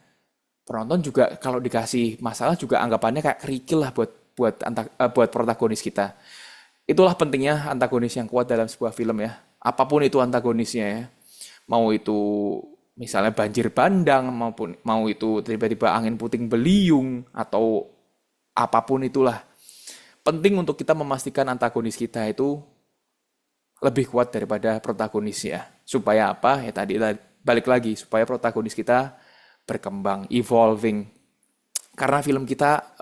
Speaker 3: penonton juga kalau dikasih masalah juga anggapannya kayak kerikil lah buat protagonis kita. Itulah pentingnya antagonis yang kuat dalam sebuah film ya. Apapun itu antagonisnya ya. Mau itu misalnya banjir bandang, mau itu tiba-tiba angin puting beliung, atau apapun itulah. Penting untuk kita memastikan antagonis kita itu lebih kuat daripada protagonisnya. Supaya apa? Ya tadi balik lagi supaya protagonis kita berkembang, evolving. Karena film kita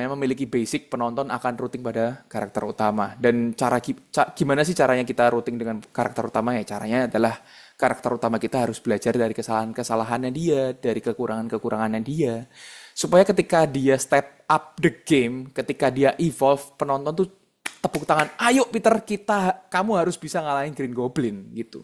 Speaker 3: memiliki basic penonton akan rooting pada karakter utama. Dan gimana sih caranya kita rooting dengan karakter utama ya? Caranya adalah karakter utama kita harus belajar dari kesalahan-kesalahannya dia, dari kekurangan-kekurangannya dia. Supaya ketika dia step up the game, ketika dia evolve, penonton tuh tepuk tangan, ayo Peter, kamu harus bisa ngalahin Green Goblin gitu.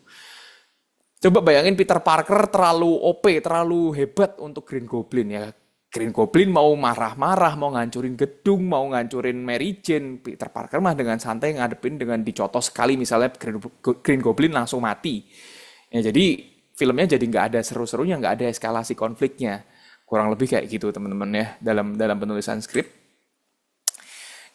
Speaker 3: Coba bayangin Peter Parker terlalu OP, terlalu hebat untuk Green Goblin ya. Green Goblin mau marah-marah, mau ngancurin gedung, mau ngancurin Mary Jane. Peter Parker mah dengan santai ngadepin dengan dicotos sekali misalnya Green Goblin langsung mati. Ya, jadi filmnya jadi nggak ada seru-serunya, nggak ada eskalasi konfliknya. Kurang lebih kayak gitu teman-teman ya dalam penulisan skrip.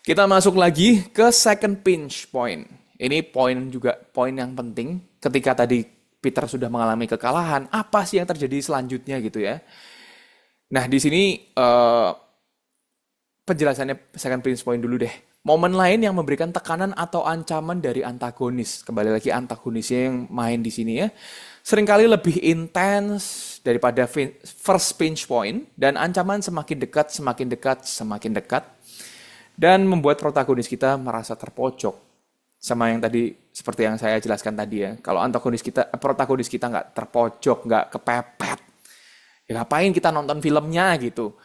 Speaker 3: Kita masuk lagi ke second pinch point. Ini poin yang penting. Ketika tadi Peter sudah mengalami kekalahan, apa sih yang terjadi selanjutnya gitu ya? Nah, di sini penjelasannya second pinch point dulu deh. Momen lain yang memberikan tekanan atau ancaman dari antagonis. Kembali lagi antagonisnya yang main di sini ya. Seringkali lebih intens daripada first pinch point. Dan ancaman semakin dekat, semakin dekat, semakin dekat. Dan membuat protagonis kita merasa terpojok. Sama yang tadi, seperti yang saya jelaskan tadi ya. Kalau protagonis kita nggak terpojok, nggak kepepet. Ya ngapain kita nonton filmnya gitu.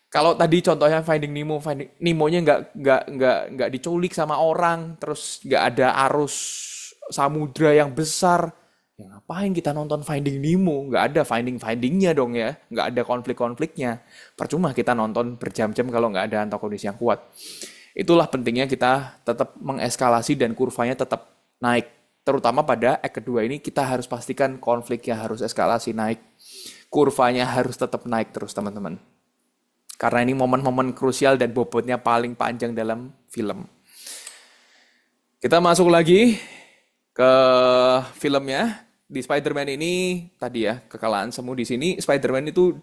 Speaker 3: Kalau tadi contohnya Finding Nemo-nya nggak diculik sama orang, terus nggak ada arus samudra yang besar, ya ngapain kita nonton Finding Nemo? Nggak ada findingnya dong ya, nggak ada konflik-konfliknya. Percuma kita nonton berjam-jam kalau nggak ada antagonis yang kuat. Itulah pentingnya kita tetap mengeskalasi dan kurvanya tetap naik. Terutama pada act kedua ini kita harus pastikan konfliknya harus eskalasi naik, kurvanya harus tetap naik terus teman-teman. Karena ini momen-momen krusial dan bobotnya paling panjang dalam film. Kita masuk lagi ke filmnya. Di Spider-Man ini, tadi ya, kekalahan semu di sini, Spider-Man itu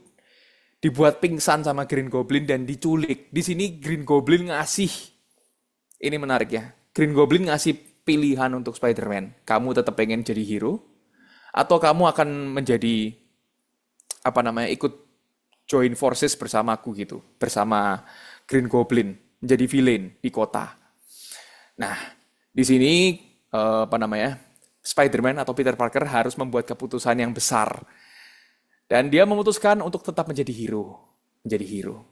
Speaker 3: dibuat pingsan sama Green Goblin dan diculik. Di sini Green Goblin ngasih, ini menarik ya, Green Goblin ngasih pilihan untuk Spider-Man. Kamu tetap pengen jadi hero, atau kamu akan menjadi, ikut join forces bersamaku gitu, bersama Green Goblin, menjadi villain di kota. Nah, di sini Spider-Man atau Peter Parker harus membuat keputusan yang besar. Dan dia memutuskan untuk tetap menjadi hero.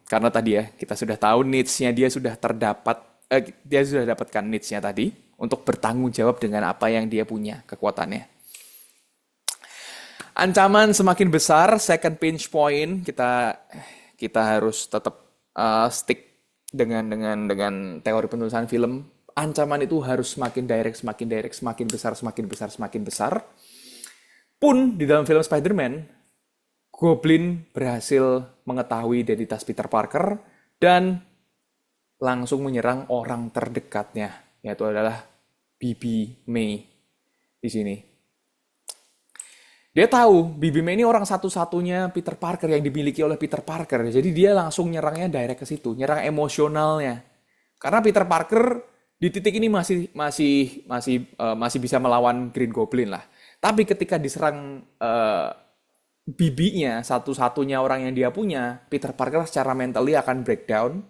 Speaker 3: Karena tadi ya, kita sudah tahu needs-nya dia sudah dapatkan needs-nya tadi untuk bertanggung jawab dengan apa yang dia punya, kekuatannya. Ancaman semakin besar, second pinch point, kita harus tetap stick dengan teori penulisan film. Ancaman itu harus semakin direct, semakin besar. Pun di dalam film Spider-Man, Goblin berhasil mengetahui identitas Peter Parker dan langsung menyerang orang terdekatnya, yaitu adalah Bibi May di sini. Dia tahu Bibi May ini orang satu-satunya Peter Parker yang dimiliki oleh Peter Parker. Jadi dia langsung nyerangnya direct ke situ, nyerang emosionalnya. Karena Peter Parker di titik ini masih bisa melawan Green Goblin lah. Tapi ketika diserang bibinya, satu-satunya orang yang dia punya, Peter Parker secara mentally akan breakdown.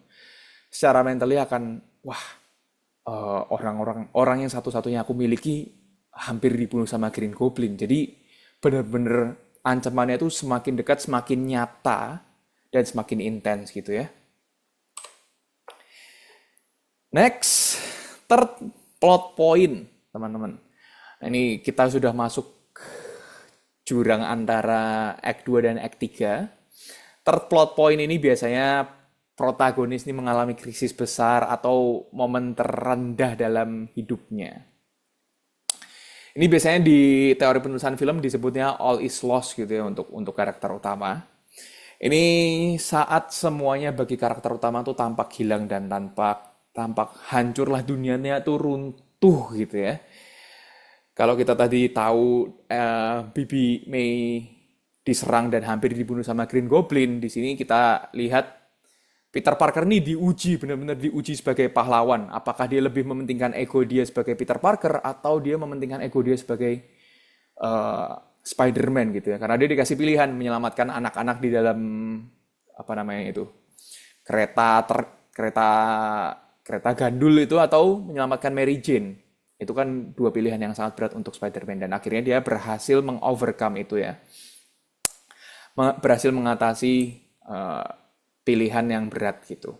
Speaker 3: Secara mentally akan, orang yang satu-satunya aku miliki hampir dibunuh sama Green Goblin. Jadi benar-benar ancamannya itu semakin dekat, semakin nyata, dan semakin intens gitu ya. Next, third plot point, teman-teman. Nah, ini kita sudah masuk jurang antara Act 2 dan Act 3. Third plot point ini biasanya protagonis ini mengalami krisis besar atau momen terendah dalam hidupnya. Ini biasanya di teori penulisan film disebutnya all is lost gitu ya untuk karakter utama. Ini saat semuanya bagi karakter utama tuh tampak hilang dan tampak hancurlah dunianya tuh runtuh gitu ya. Kalau kita tadi tahu Bibi May diserang dan hampir dibunuh sama Green Goblin, di sini kita lihat Peter Parker ini benar-benar diuji sebagai pahlawan. Apakah dia lebih mementingkan ego dia sebagai Peter Parker atau dia mementingkan ego dia sebagai Spider-Man gitu ya. Karena dia dikasih pilihan menyelamatkan anak-anak di dalam kereta gandul itu atau menyelamatkan Mary Jane. Itu kan dua pilihan yang sangat berat untuk Spider-Man dan akhirnya dia berhasil mengovercome itu ya. Berhasil mengatasi pilihan yang berat gitu.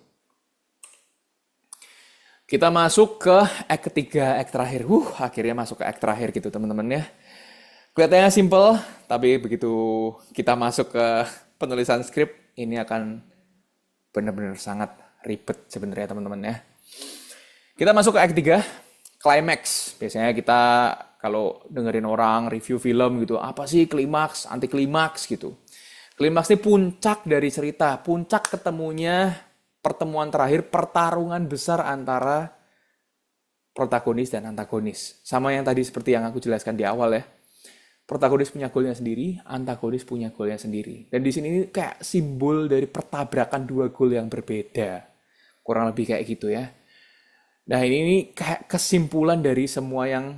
Speaker 3: Kita masuk ke act ketiga, act terakhir. Akhirnya masuk ke act terakhir gitu teman-teman ya. Kelihatannya simple, tapi begitu kita masuk ke penulisan skrip, ini akan benar-benar sangat ribet sebenarnya teman-teman ya. Kita masuk ke act 3, climax. Biasanya kita kalau dengerin orang review film gitu, apa sih klimaks, anti klimaks gitu. Klimaks ini puncak dari cerita, puncak ketemunya pertemuan terakhir, pertarungan besar antara protagonis dan antagonis. Sama yang tadi seperti yang aku jelaskan di awal ya. Protagonis punya goalnya sendiri, antagonis punya goalnya sendiri. Dan di sini ini kayak simbol dari pertabrakan dua goal yang berbeda. Kurang lebih kayak gitu ya. Nah ini kayak kesimpulan dari semua yang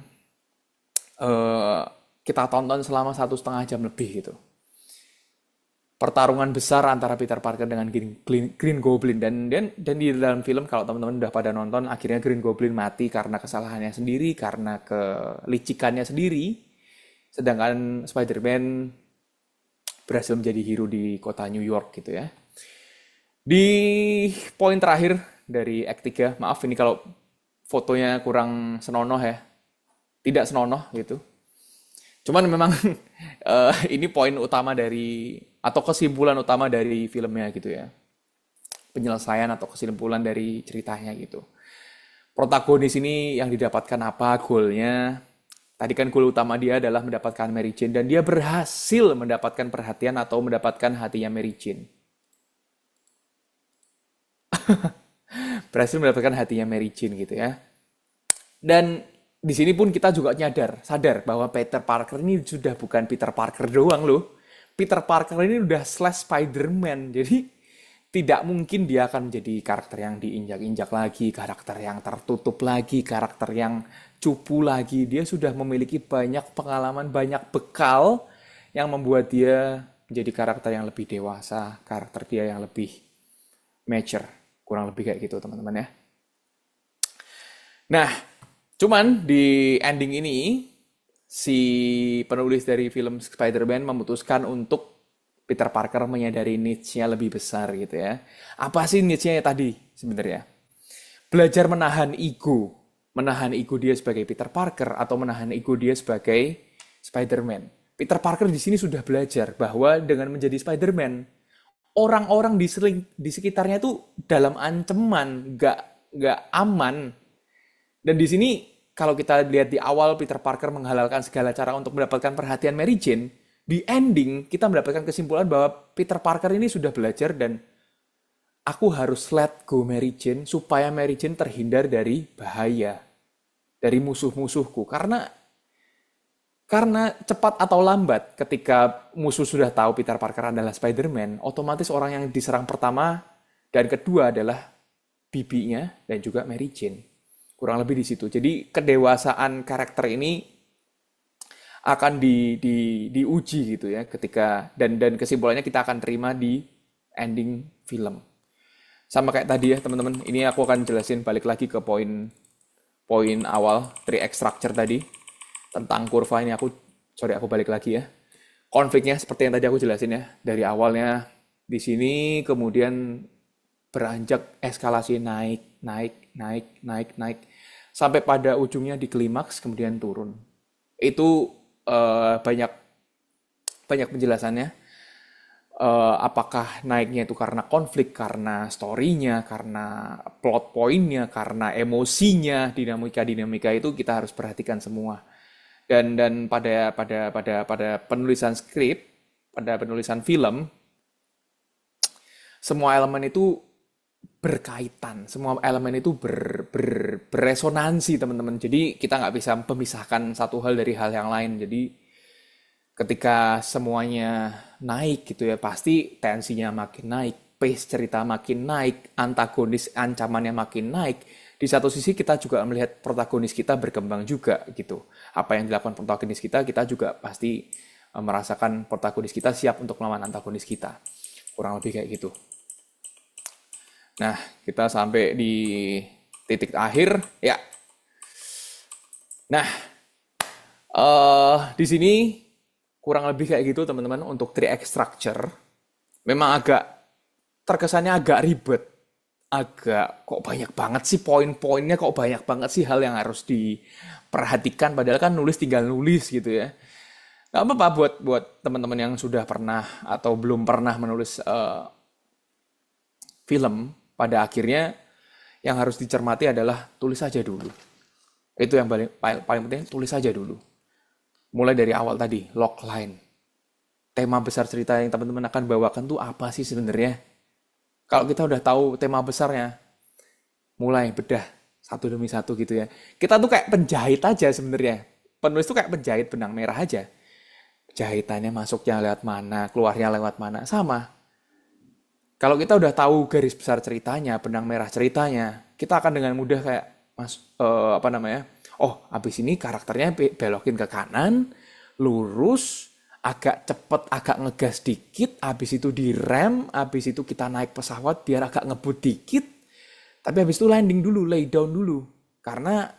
Speaker 3: eh, kita tonton selama 1,5 jam lebih gitu. Pertarungan besar antara Peter Parker dengan Green Goblin dan di dalam film kalau teman-teman udah pada nonton akhirnya Green Goblin mati karena kesalahannya sendiri, karena kelicikannya sendiri, sedangkan Spider-Man berhasil menjadi hero di kota New York gitu ya. Di poin terakhir dari Act 3, maaf ini kalau fotonya kurang senonoh ya, tidak senonoh gitu. Cuman memang ini poin utama dari atau kesimpulan utama dari filmnya gitu ya. Penyelesaian atau kesimpulan dari ceritanya gitu. Protagonis ini yang didapatkan apa goalnya? Tadi kan goal utama dia adalah mendapatkan Mary Jane dan dia berhasil mendapatkan perhatian atau mendapatkan hatinya Mary Jane. Berhasil mendapatkan hatinya Mary Jane gitu ya. Dan di sini pun kita juga sadar bahwa Peter Parker ini sudah bukan Peter Parker doang loh. Peter Parker ini udah slash Spider-Man. Jadi tidak mungkin dia akan menjadi karakter yang diinjak-injak lagi, karakter yang tertutup lagi, karakter yang cupu lagi. Dia sudah memiliki banyak pengalaman, banyak bekal yang membuat dia menjadi karakter yang lebih dewasa, karakter dia yang lebih mature. Kurang lebih kayak gitu teman-teman ya. Nah, cuman di ending ini, si penulis dari film Spider-Man memutuskan untuk Peter Parker menyadari niche-nya lebih besar gitu ya. Apa sih niche-nya tadi sebenarnya? Belajar menahan ego dia sebagai Peter Parker atau menahan ego dia sebagai Spider-Man. Peter Parker di sini sudah belajar bahwa dengan menjadi Spider-Man, orang-orang di sekitarnya tuh dalam ancaman, nggak aman. Dan di sini kalau kita lihat di awal Peter Parker menghalalkan segala cara untuk mendapatkan perhatian Mary Jane, di ending kita mendapatkan kesimpulan bahwa Peter Parker ini sudah belajar dan aku harus let go Mary Jane supaya Mary Jane terhindar dari bahaya, dari musuh-musuhku. Karena cepat atau lambat ketika musuh sudah tahu Peter Parker adalah Spider-Man, otomatis orang yang diserang pertama dan kedua adalah bibinya dan juga Mary Jane. Kurang lebih di situ. Jadi kedewasaan karakter ini akan diuji gitu ya ketika dan kesimpulannya kita akan terima di ending film. Sama kayak tadi ya teman-teman. Ini aku akan jelasin balik lagi ke poin awal 3x structure tadi tentang kurva ini aku balik lagi ya. Konfliknya seperti yang tadi aku jelasin ya. Dari awalnya di sini kemudian beranjak eskalasi naik sampai pada ujungnya di klimaks kemudian turun. Itu banyak penjelasannya. Apakah naiknya itu karena konflik, karena story-nya, karena plot point-nya, karena emosinya, dinamika itu kita harus perhatikan semua. Dan pada penulisan skrip, pada penulisan film, semua elemen itu berkaitan, semua elemen itu beresonansi teman-teman. Jadi kita nggak bisa memisahkan satu hal dari hal yang lain. Jadi ketika semuanya naik gitu ya, pasti tensinya makin naik, pace cerita makin naik, antagonis ancamannya makin naik. Di satu sisi kita juga melihat protagonis kita berkembang juga gitu. Apa yang dilakukan protagonis kita juga pasti merasakan protagonis kita siap untuk melawan antagonis kita. Kurang lebih kayak gitu. Nah, kita sampai di titik akhir ya. Nah, di sini kurang lebih kayak gitu teman-teman untuk 3x structure. Memang terkesannya agak ribet. Kok banyak banget sih poin-poinnya, kok banyak banget sih hal yang harus diperhatikan. Padahal kan tinggal nulis gitu ya. Gak apa-apa buat teman-teman yang sudah pernah atau belum pernah menulis film. Pada akhirnya yang harus dicermati adalah tulis saja dulu. Itu yang paling penting, tulis saja dulu. Mulai dari awal tadi, logline. Tema besar cerita yang teman-teman akan bawakan tuh apa sih sebenarnya? Kalau kita udah tahu tema besarnya, mulai bedah satu demi satu gitu ya. Kita tuh kayak penjahit aja sebenarnya. Penulis tuh kayak penjahit benang merah aja. Jahitannya masuknya lewat mana, keluarnya lewat mana, sama. Kalau kita udah tahu garis besar ceritanya, benang merah ceritanya, kita akan dengan mudah kayak apa namanya? Oh, habis ini karakternya belokin ke kanan, lurus, agak cepet, agak ngegas dikit, habis itu direm, habis itu kita naik pesawat biar agak ngebut dikit, tapi habis itu landing dulu, lay down dulu. Karena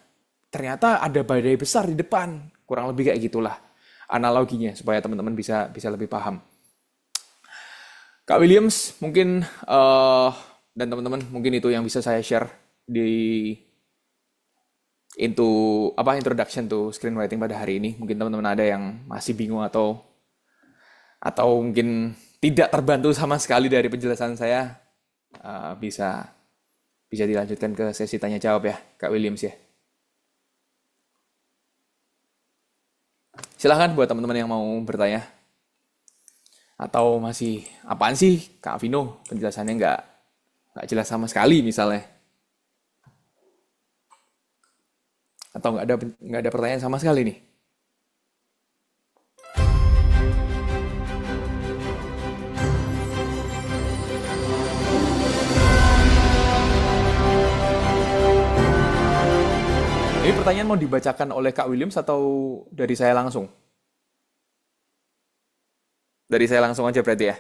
Speaker 3: ternyata ada badai besar di depan. Kurang lebih kayak gitulah analoginya supaya teman-teman bisa bisa lebih paham. Kak Williams, mungkin dan teman-teman mungkin itu yang bisa saya share di introduction to screenwriting pada hari ini. Mungkin teman-teman ada yang masih bingung atau mungkin tidak terbantu sama sekali dari penjelasan saya, bisa bisa dilanjutkan ke sesi tanya jawab ya, Kak Williams ya. Silahkan buat teman-teman yang mau bertanya. Atau masih, apaan sih Kak Vino? Penjelasannya nggak jelas sama sekali misalnya. Atau nggak ada pertanyaan sama sekali nih. Ini pertanyaan mau dibacakan oleh Kak Williams atau dari saya langsung? Dari saya langsung aja berarti ya.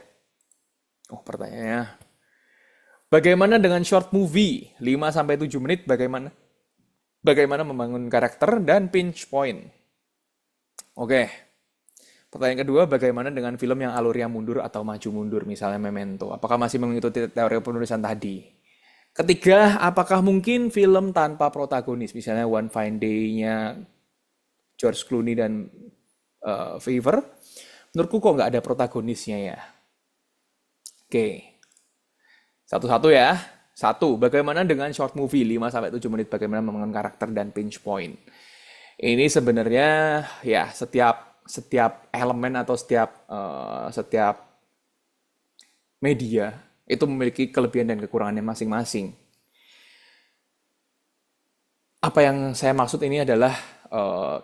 Speaker 3: Oh, pertanyaannya. Bagaimana dengan short movie 5-7 menit, bagaimana membangun karakter dan pinch point? Oke. Pertanyaan kedua, bagaimana dengan film yang alurnya mundur atau maju mundur, misalnya Memento? Apakah masih mengikuti teori penulisan tadi? Ketiga, apakah mungkin film tanpa protagonis, misalnya One Fine Day-nya George Clooney dan Favor? Menurutku kok nggak ada protagonisnya ya. Oke. Satu-satu ya. Satu, bagaimana dengan short movie 5-7 menit, bagaimana membangun karakter dan pinch point? Ini sebenarnya ya setiap elemen atau setiap media itu memiliki kelebihan dan kekurangannya masing-masing. Apa yang saya maksud ini adalah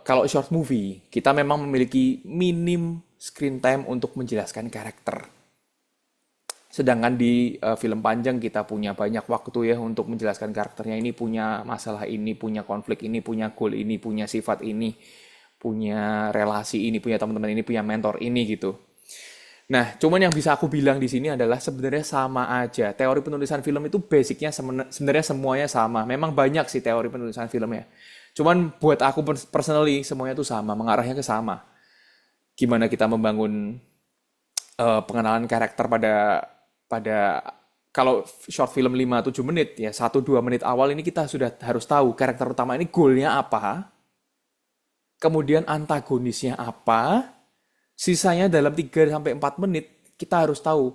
Speaker 3: kalau short movie, kita memang memiliki minim screen time untuk menjelaskan karakter. Sedangkan di film panjang kita punya banyak waktu ya untuk menjelaskan karakternya. Ini punya masalah ini, punya konflik ini, punya goal ini, punya sifat ini, punya relasi ini, punya teman-teman ini, punya mentor ini gitu. Nah, cuman yang bisa aku bilang di sini adalah sebenarnya sama aja. Teori penulisan film itu basicnya sebenarnya semuanya sama. Memang banyak sih teori penulisan filmnya. Cuman buat aku personally semuanya itu sama, mengarahnya ke sama. Gimana kita membangun pengenalan karakter pada kalau short film 5-7 menit ya 1-2 menit awal ini kita sudah harus tahu karakter utama ini goalnya apa, kemudian antagonisnya apa, sisanya dalam 3-4 menit kita harus tahu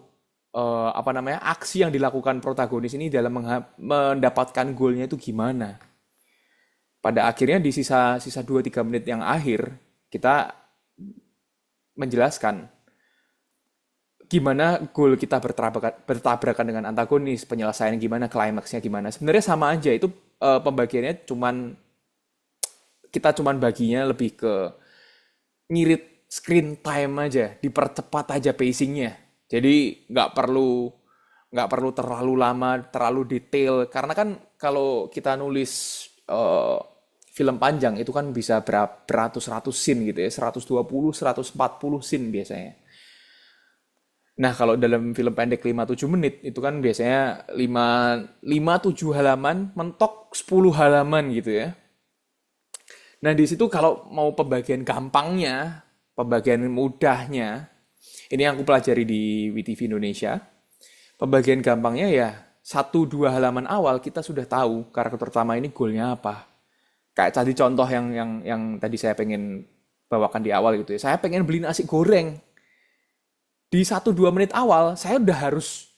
Speaker 3: aksi yang dilakukan protagonis ini dalam mendapatkan goalnya itu gimana. Pada akhirnya di sisa 2-3 menit yang akhir kita menjelaskan gimana goal kita bertabrakan dengan antagonis, penyelesaian gimana, klimaksnya gimana. Sebenarnya sama aja, itu pembagiannya kita cuman baginya lebih ke ngirit screen time aja, dipercepat aja pacingnya. Jadi nggak perlu terlalu lama, terlalu detail. Karena kan kalau kita nulis film panjang itu kan bisa beratus-ratus scene gitu ya, 120, 140 scene biasanya. Nah, kalau dalam film pendek 5-7 menit itu kan biasanya 5-7 halaman mentok 10 halaman gitu ya. Nah, di situ kalau mau pembagian gampangnya, pembagian mudahnya, ini yang aku pelajari di WTV Indonesia. Pembagian gampangnya ya 1-2 halaman awal kita sudah tahu karakter utama ini goalnya apa. Kayak tadi contoh yang tadi saya pengen bawakan di awal gitu ya. Saya pengen beli nasi goreng. Di 1-2 menit awal, saya udah harus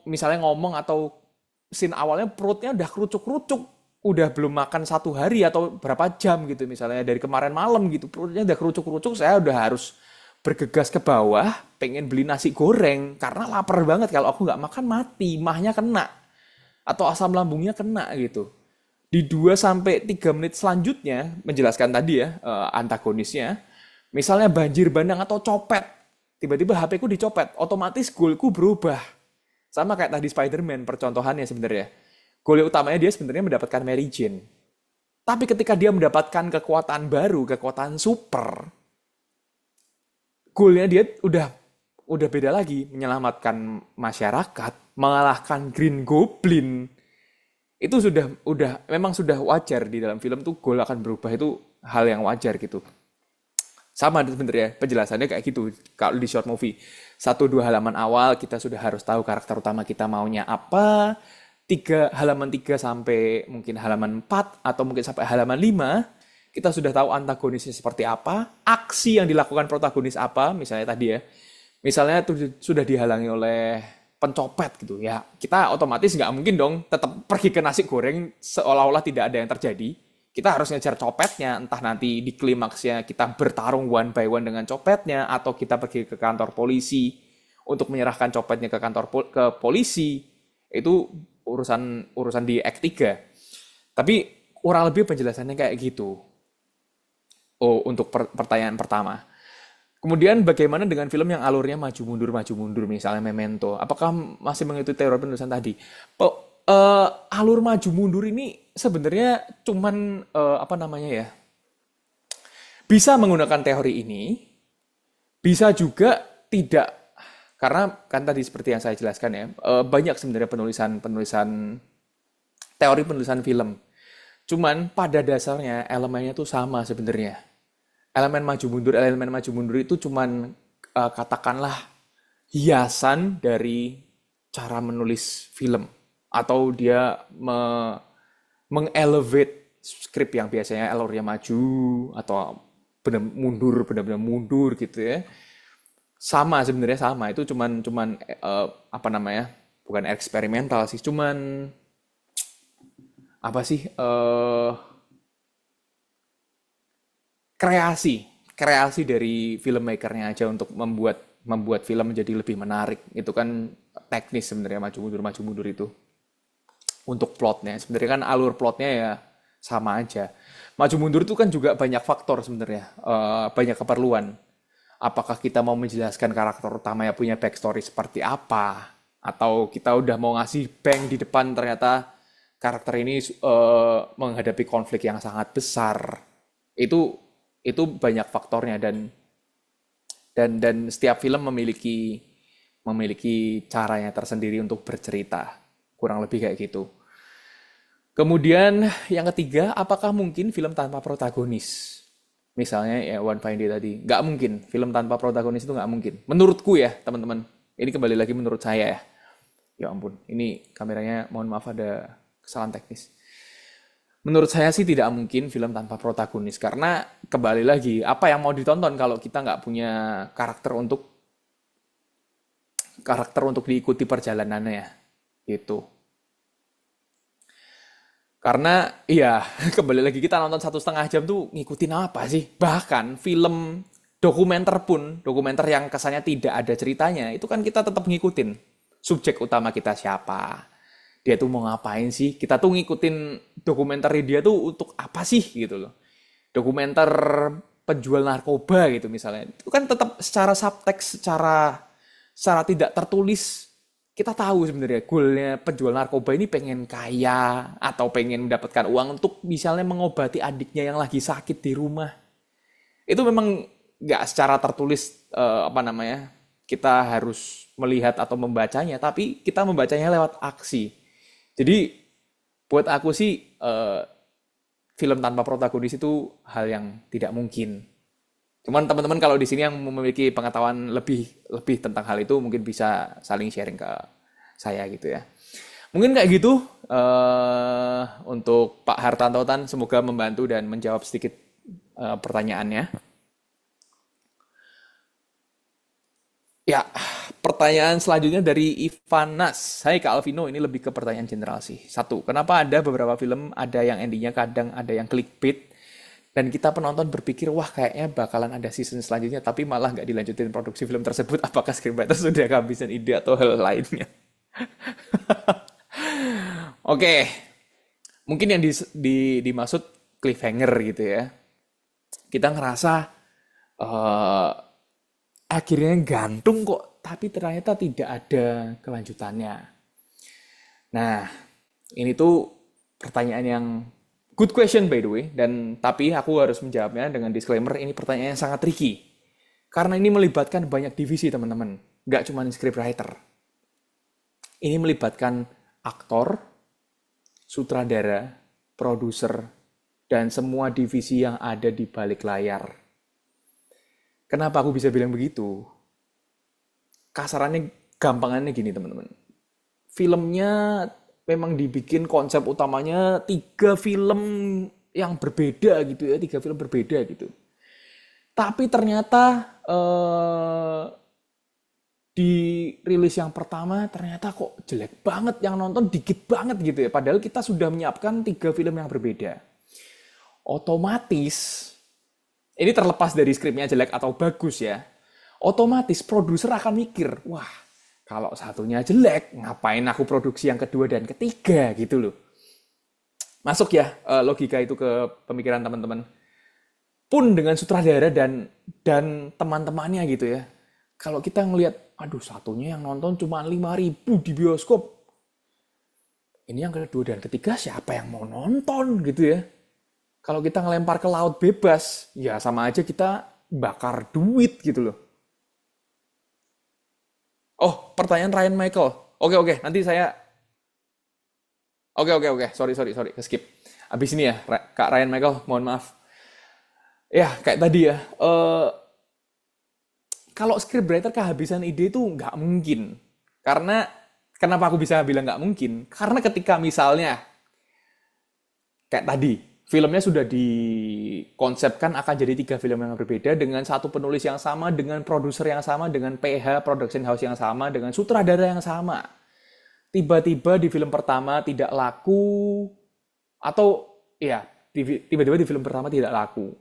Speaker 3: misalnya ngomong atau scene awalnya perutnya udah kerucuk-kerucuk. udah belum makan 1 hari atau berapa jam gitu, misalnya dari kemarin malam gitu, perutnya udah kerucuk-kerucuk, saya udah harus bergegas ke bawah, pengen beli nasi goreng, karena lapar banget, kalau aku nggak makan mati, mahnya kena, atau asam lambungnya kena gitu. Di 2 sampai 3 menit selanjutnya, menjelaskan tadi ya, antagonisnya, misalnya banjir bandang atau copet, tiba-tiba HP ku dicopet, otomatis goalku berubah. Sama kayak tadi Spider-Man, percontohannya sebenarnya. Goal utamanya dia sebenarnya mendapatkan Mary Jane. Tapi ketika dia mendapatkan kekuatan baru, kekuatan super, goalnya dia udah beda lagi, menyelamatkan masyarakat, mengalahkan Green Goblin. Itu memang sudah wajar di dalam film tuh, goal akan berubah, itu hal yang wajar gitu. Sama sebenarnya penjelasannya kayak gitu kalau di short movie. 1-2 halaman awal kita sudah harus tahu karakter utama kita maunya apa. Halaman 3 sampai mungkin halaman 4 atau mungkin sampai halaman 5 kita sudah tahu antagonisnya seperti apa, aksi yang dilakukan protagonis apa, misalnya tadi ya. Misalnya sudah dihalangi oleh pencopet gitu ya. Kita otomatis nggak mungkin dong tetap pergi ke nasi goreng seolah-olah tidak ada yang terjadi. Kita harus ngejar copetnya, entah nanti di klimaksnya kita bertarung one by one dengan copetnya, atau kita pergi ke kantor polisi untuk menyerahkan copetnya ke ke polisi. Itu urusan di Act 3. Tapi kurang lebih penjelasannya kayak gitu. Oh, untuk pertanyaan pertama. Kemudian bagaimana dengan film yang alurnya maju mundur, misalnya Memento? Apakah masih mengikuti teori penulisan tadi? Alur maju mundur ini sebenarnya cuman apa namanya ya? Bisa menggunakan teori ini, bisa juga tidak, karena kan tadi seperti yang saya jelaskan ya, banyak sebenarnya teori penulisan film. Cuman pada dasarnya elemennya tuh sama sebenarnya. Elemen maju mundur itu cuman katakanlah hiasan dari cara menulis film, atau dia mengelevate skrip yang biasanya alurnya maju atau benar-benar mundur gitu ya. Sebenarnya sama, itu cuman apa namanya? Bukan eksperimental sih, cuman apa sih? Kreasi dari filmmakernya aja untuk membuat film menjadi lebih menarik. Itu kan teknis sebenarnya maju mundur itu. Untuk plotnya, sebenarnya kan alur plotnya ya sama aja. Maju mundur itu kan juga banyak faktor sebenarnya, banyak keperluan. Apakah kita mau menjelaskan karakter utama yang punya backstory seperti apa, atau kita udah mau ngasih bank di depan, ternyata karakter ini menghadapi konflik yang sangat besar. Itu banyak faktornya, dan setiap film memiliki caranya tersendiri untuk bercerita. Kurang lebih kayak gitu. Kemudian yang ketiga, apakah mungkin film tanpa protagonis? Misalnya ya One Fine Day tadi. Nggak mungkin. Film tanpa protagonis itu nggak mungkin. Menurutku ya teman-teman. Ini kembali lagi menurut saya ya. Ya ampun. Ini kameranya mohon maaf ada kesalahan teknis. Menurut saya sih tidak mungkin film tanpa protagonis. Karena kembali lagi, apa yang mau ditonton kalau kita nggak punya karakter untuk diikuti perjalanannya gitu. Karena iya kembali lagi kita nonton 1,5 jam tuh ngikutin apa sih? Bahkan film dokumenter yang kesannya tidak ada ceritanya, itu kan kita tetap ngikutin subjek utama kita siapa, dia tuh mau ngapain sih, kita tuh ngikutin dokumenter dia tuh untuk apa sih gitu loh. Dokumenter penjual narkoba gitu misalnya, itu kan tetap secara subtext, secara tidak tertulis kita tahu sebenarnya goalnya penjual narkoba ini pengen kaya atau pengen mendapatkan uang untuk misalnya mengobati adiknya yang lagi sakit di rumah. Itu memang nggak secara tertulis apa namanya, kita harus melihat atau membacanya, tapi kita membacanya lewat aksi. Jadi buat aku sih film tanpa protagonis itu hal yang tidak mungkin. Cuman teman-teman kalau di sini yang memiliki pengetahuan lebih tentang hal itu mungkin bisa saling sharing ke saya gitu ya. Mungkin kayak gitu untuk Pak Hartanto Tan, semoga membantu dan menjawab sedikit pertanyaannya. Ya, Pertanyaan selanjutnya dari Ivanas. Hai Kak Alvino, ini lebih ke pertanyaan general sih. Satu, kenapa ada beberapa film ada yang endingnya kadang ada yang clickbait dan kita penonton berpikir wah kayaknya bakalan ada season selanjutnya tapi malah nggak dilanjutin produksi film tersebut. Apakah screenwriter sudah kehabisan ide atau hal lainnya? Oke, mungkin yang dimaksud cliffhanger gitu ya. Kita ngerasa eh, akhirnya gantung kok, tapi ternyata tidak ada kelanjutannya. Nah, ini tuh pertanyaan yang good question by the way, dan tapi aku harus menjawabnya dengan disclaimer ini pertanyaan yang sangat tricky. Karena ini melibatkan banyak divisi teman-teman, nggak cuma scriptwriter. Ini melibatkan aktor, sutradara, produser, dan semua divisi yang ada di balik layar. Kenapa aku bisa bilang begitu? Kasarannya, gampangannya gini teman-teman. Filmnya memang dibikin konsep utamanya 3 film yang berbeda gitu ya, 3 film berbeda gitu. Tapi ternyata di rilis yang pertama ternyata kok jelek banget, yang nonton dikit banget gitu ya. Padahal kita sudah menyiapkan 3 film yang berbeda. Otomatis, ini terlepas dari skripnya jelek atau bagus ya, otomatis produser akan mikir, wah kalau satunya jelek, ngapain aku produksi yang kedua dan ketiga gitu loh. Masuk ya logika itu ke pemikiran teman-teman. Pun dengan sutradara dan teman-temannya gitu ya. Kalau kita ngelihat, aduh satunya yang nonton cuma 5.000 di bioskop. Ini yang kedua dan ketiga siapa yang mau nonton gitu ya. Kalau kita ngelempar ke laut bebas, ya sama aja kita bakar duit gitu loh. Oh, pertanyaan Ryan Michael. Oke, nanti saya... Oke, sorry, skip. Abis ini ya, Kak Ryan Michael, mohon maaf. Ya, kayak tadi ya, kalau scriptwriter kehabisan ide itu nggak mungkin. Karena, kenapa aku bisa bilang nggak mungkin? Karena ketika misalnya, kayak tadi, filmnya sudah dikonsepkan akan jadi 3 film yang berbeda dengan satu penulis yang sama, dengan produser yang sama, dengan PH, production house yang sama, dengan sutradara yang sama. Tiba-tiba di film pertama tidak laku, atau ya tiba-tiba di film pertama tidak laku.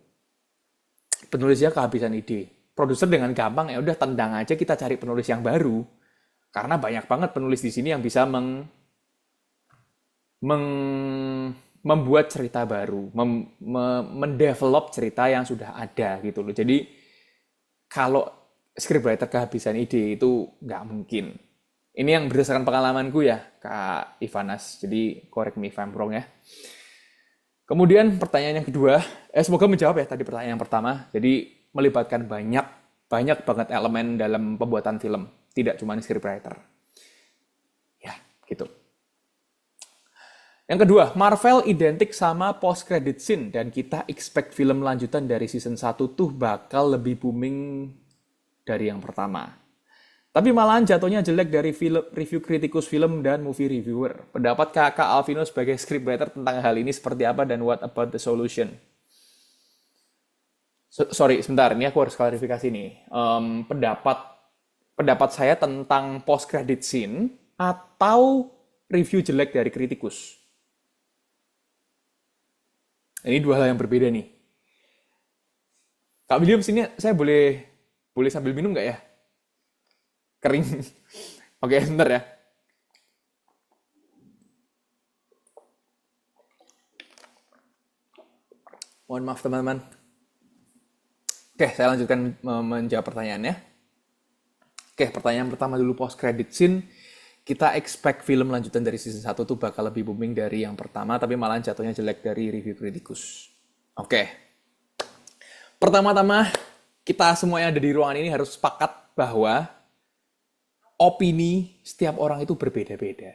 Speaker 3: Penulisnya kehabisan ide. Produser dengan gampang ya udah tendang aja kita cari penulis yang baru. Karena banyak banget penulis di sini yang bisa membuat cerita baru, mendevelop cerita yang sudah ada gitu loh. Jadi kalau scriptwriter kehabisan ide itu nggak mungkin. Ini yang berdasarkan pengalamanku ya, Kak Ivanas. Jadi correct me if I'm wrong ya. Kemudian pertanyaan yang kedua, semoga menjawab ya tadi pertanyaan yang pertama. Jadi melibatkan banyak banget elemen dalam pembuatan film, tidak cuma scriptwriter. Ya, gitu. Yang kedua, Marvel identik sama post credit scene dan kita expect film lanjutan dari season 1 tuh bakal lebih booming dari yang pertama. Tapi malahan jatuhnya jelek dari review kritikus film dan movie reviewer. Pendapat Kakak Alvino sebagai scriptwriter tentang hal ini seperti apa dan what about the solution? Sorry, sebentar, ini aku harus klarifikasi nih. Pendapat saya tentang post credit scene atau review jelek dari kritikus. Ini 2 hal yang berbeda nih. Kak William, sini saya boleh sambil minum nggak ya? Kering. Oke, bentar ya. Mohon maaf teman-teman. Oke, saya lanjutkan menjawab pertanyaannya. Oke, pertanyaan pertama dulu post credit scene. Kita expect film lanjutan dari season 1 tuh bakal lebih booming dari yang pertama, tapi malah jatuhnya jelek dari review kritikus. Oke. Pertama-tama, kita semua yang ada di ruangan ini harus sepakat bahwa opini setiap orang itu berbeda-beda.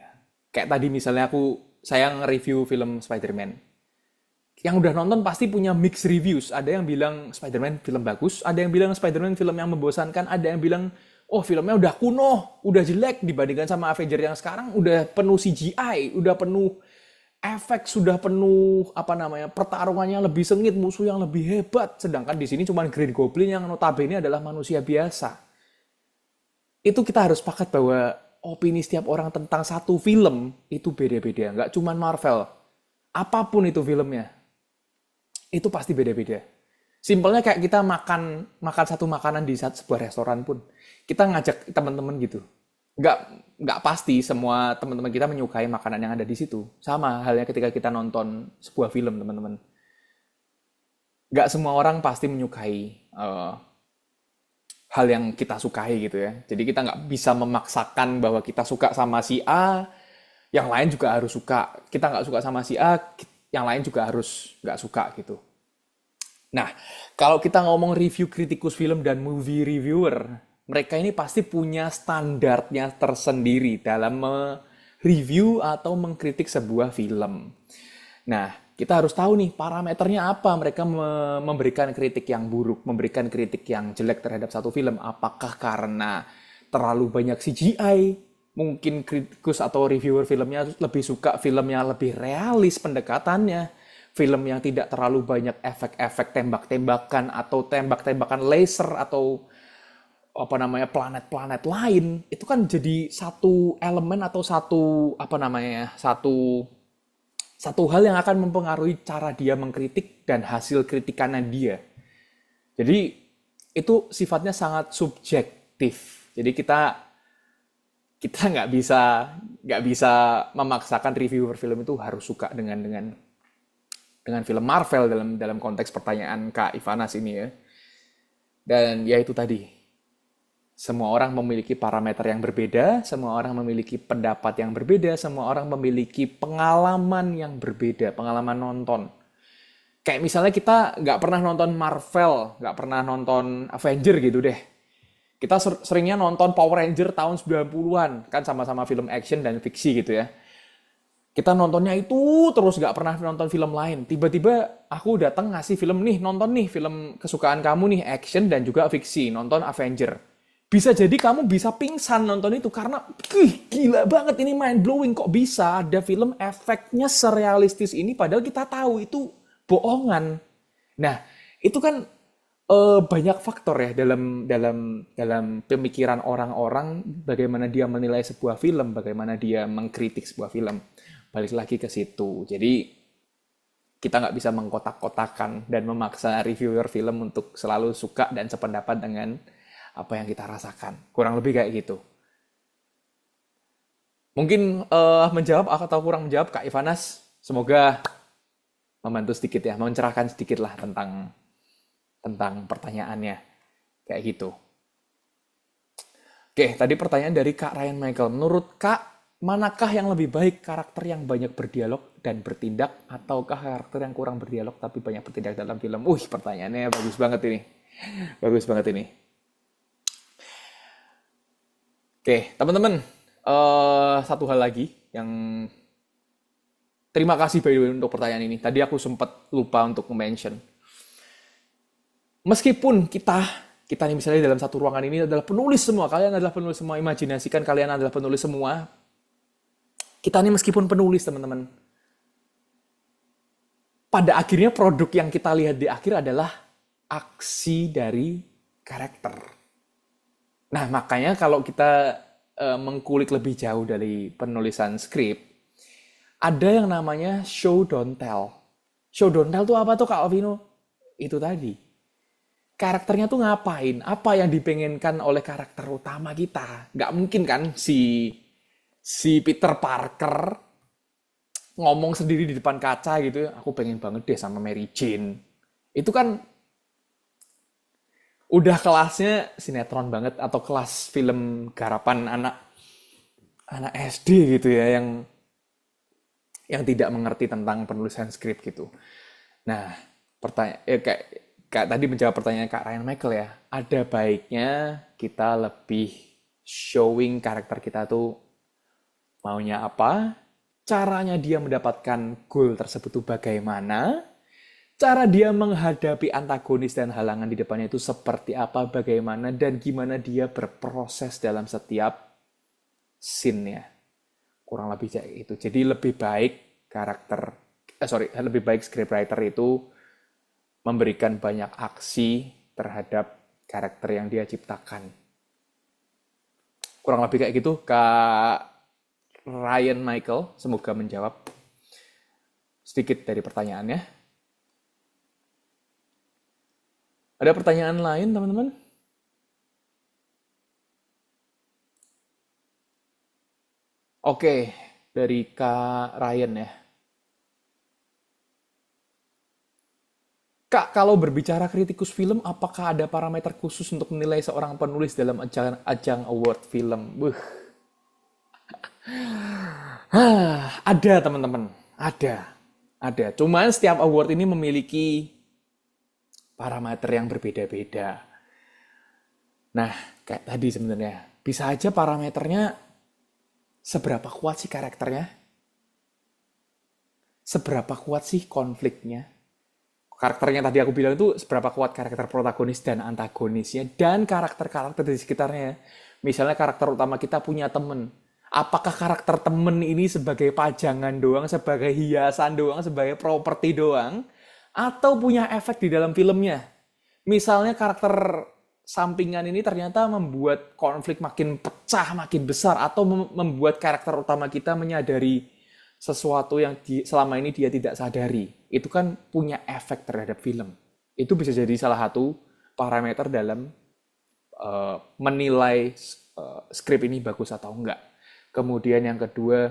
Speaker 3: Kayak tadi misalnya saya nge-review film Spider-Man. Yang udah nonton pasti punya mixed reviews. Ada yang bilang Spider-Man film bagus, ada yang bilang Spider-Man film yang membosankan, ada yang bilang oh filmnya udah kuno, udah jelek dibandingkan sama Avenger yang sekarang, udah penuh CGI, udah penuh efek, sudah penuh pertarungannya lebih sengit, musuh yang lebih hebat. Sedangkan di sini cuma Green Goblin yang notabene adalah manusia biasa. itu kita harus sepakat bahwa opini setiap orang tentang satu film itu beda-beda. Nggak cuma Marvel. Apapun itu filmnya, itu pasti beda-beda. Simpelnya kayak kita makan makan satu makanan di sebuah restoran pun, kita ngajak teman-teman gitu. Nggak, nggak pasti semua teman-teman kita menyukai makanan yang ada di situ. Sama halnya ketika kita nonton sebuah film, teman-teman. Nggak semua orang pasti menyukai hal yang kita sukai gitu ya. Jadi kita nggak bisa memaksakan bahwa kita suka sama si A, yang lain juga harus suka. Kita nggak suka sama si A, yang lain juga harus nggak suka gitu. Nah, kalau kita ngomong review kritikus film dan movie reviewer, mereka ini pasti punya standarnya tersendiri dalam review atau mengkritik sebuah film. Nah, kita harus tahu nih parameternya apa mereka memberikan kritik yang buruk, memberikan kritik yang jelek terhadap satu film. Apakah karena terlalu banyak CGI? Mungkin kritikus atau reviewer filmnya lebih suka filmnya lebih realis pendekatannya. Film yang tidak terlalu banyak efek-efek tembak-tembakan atau tembak-tembakan laser atau apa namanya planet-planet lain. Itu kan jadi satu elemen atau satu hal yang akan mempengaruhi cara dia mengkritik dan hasil kritikannya dia. Jadi itu sifatnya sangat subjektif. Jadi kita nggak bisa memaksakan reviewer film itu harus suka dengan film Marvel dalam konteks pertanyaan Kak Ivanas ini ya. Dan ya itu tadi, semua orang memiliki parameter yang berbeda, semua orang memiliki pendapat yang berbeda, semua orang memiliki pengalaman yang berbeda, pengalaman nonton. Kayak misalnya kita nggak pernah nonton Marvel, nggak pernah nonton Avenger gitu deh. Kita seringnya nonton Power Ranger tahun 90-an, kan sama-sama film action dan fiksi gitu ya. Kita nontonnya itu terus gak pernah nonton film lain. Tiba-tiba aku datang ngasih film nih, nonton nih film kesukaan kamu nih, action dan juga fiksi, nonton Avenger. Bisa jadi kamu bisa pingsan nonton itu karena gila banget ini mind blowing, kok bisa ada film efeknya serealistis ini padahal kita tahu itu bohongan. Nah, itu kan banyak faktor ya dalam pemikiran orang-orang bagaimana dia menilai sebuah film, bagaimana dia mengkritik sebuah film. Balik lagi ke situ. Jadi kita nggak bisa mengkotak-kotakan dan memaksa reviewer film untuk selalu suka dan sependapat dengan apa yang kita rasakan. Kurang lebih kayak gitu. Mungkin menjawab atau kurang menjawab Kak Ivanas, semoga membantu sedikit ya, mencerahkan sedikit lah tentang pertanyaannya. Kayak gitu. Oke, tadi pertanyaan dari Kak Ryan Michael. Menurut Kak, manakah yang lebih baik, karakter yang banyak berdialog dan bertindak, ataukah karakter yang kurang berdialog tapi banyak bertindak dalam film? Pertanyaannya bagus banget ini. Bagus banget ini. Oke, teman-teman. Satu hal lagi yang terima kasih by the way untuk pertanyaan ini. Tadi aku sempat lupa untuk mention. Meskipun kita nih misalnya dalam satu ruangan ini adalah penulis semua, kalian adalah penulis semua, imajinasikan kalian adalah penulis semua. Kita nih meskipun penulis, teman-teman, pada akhirnya produk yang kita lihat di akhir adalah aksi dari karakter. Nah, makanya kalau kita mengkulik lebih jauh dari penulisan skrip, ada yang namanya show don't tell. Show don't tell itu apa tuh Kak Alvino? Itu tadi. Karakternya tuh ngapain? Apa yang dipengenkan oleh karakter utama kita? Nggak mungkin kan si Peter Parker ngomong sendiri di depan kaca gitu, aku pengen banget deh sama Mary Jane. Itu kan udah kelasnya sinetron banget atau kelas film garapan anak SD gitu ya yang tidak mengerti tentang penulisan skrip gitu. Nah, kayak tadi menjawab pertanyaan Kak Ryan Michael ya, ada baiknya kita lebih showing karakter kita tuh maunya apa, caranya dia mendapatkan goal tersebut itu bagaimana, cara dia menghadapi antagonis dan halangan di depannya itu seperti apa, bagaimana, dan gimana dia berproses dalam setiap scene-nya. Kurang lebih kayak itu. Jadi lebih baik lebih baik scriptwriter itu memberikan banyak aksi terhadap karakter yang dia ciptakan. Kurang lebih kayak gitu, Kak Ryan Michael. Semoga menjawab sedikit dari pertanyaannya. Ada pertanyaan lain, teman-teman? Oke, dari Kak Ryan ya. Kak, kalau berbicara kritikus film, apakah ada parameter khusus untuk menilai seorang penulis dalam ajang award film? Ada teman-teman, ada. Cuman setiap award ini memiliki parameter yang berbeda-beda. Nah, kayak tadi sebenarnya, bisa aja parameternya seberapa kuat sih karakternya, seberapa kuat sih konfliknya. Karakternya tadi aku bilang itu seberapa kuat karakter protagonis dan antagonisnya, dan karakter-karakter di sekitarnya. Misalnya karakter utama kita punya temen. Apakah karakter temen ini sebagai pajangan doang, sebagai hiasan doang, sebagai properti doang, atau punya efek di dalam filmnya? Misalnya karakter sampingan ini ternyata membuat konflik makin pecah, makin besar, atau membuat karakter utama kita menyadari sesuatu yang selama ini dia tidak sadari. Itu kan punya efek terhadap film. Itu bisa jadi salah satu parameter dalam menilai skrip ini bagus atau enggak. Kemudian yang kedua,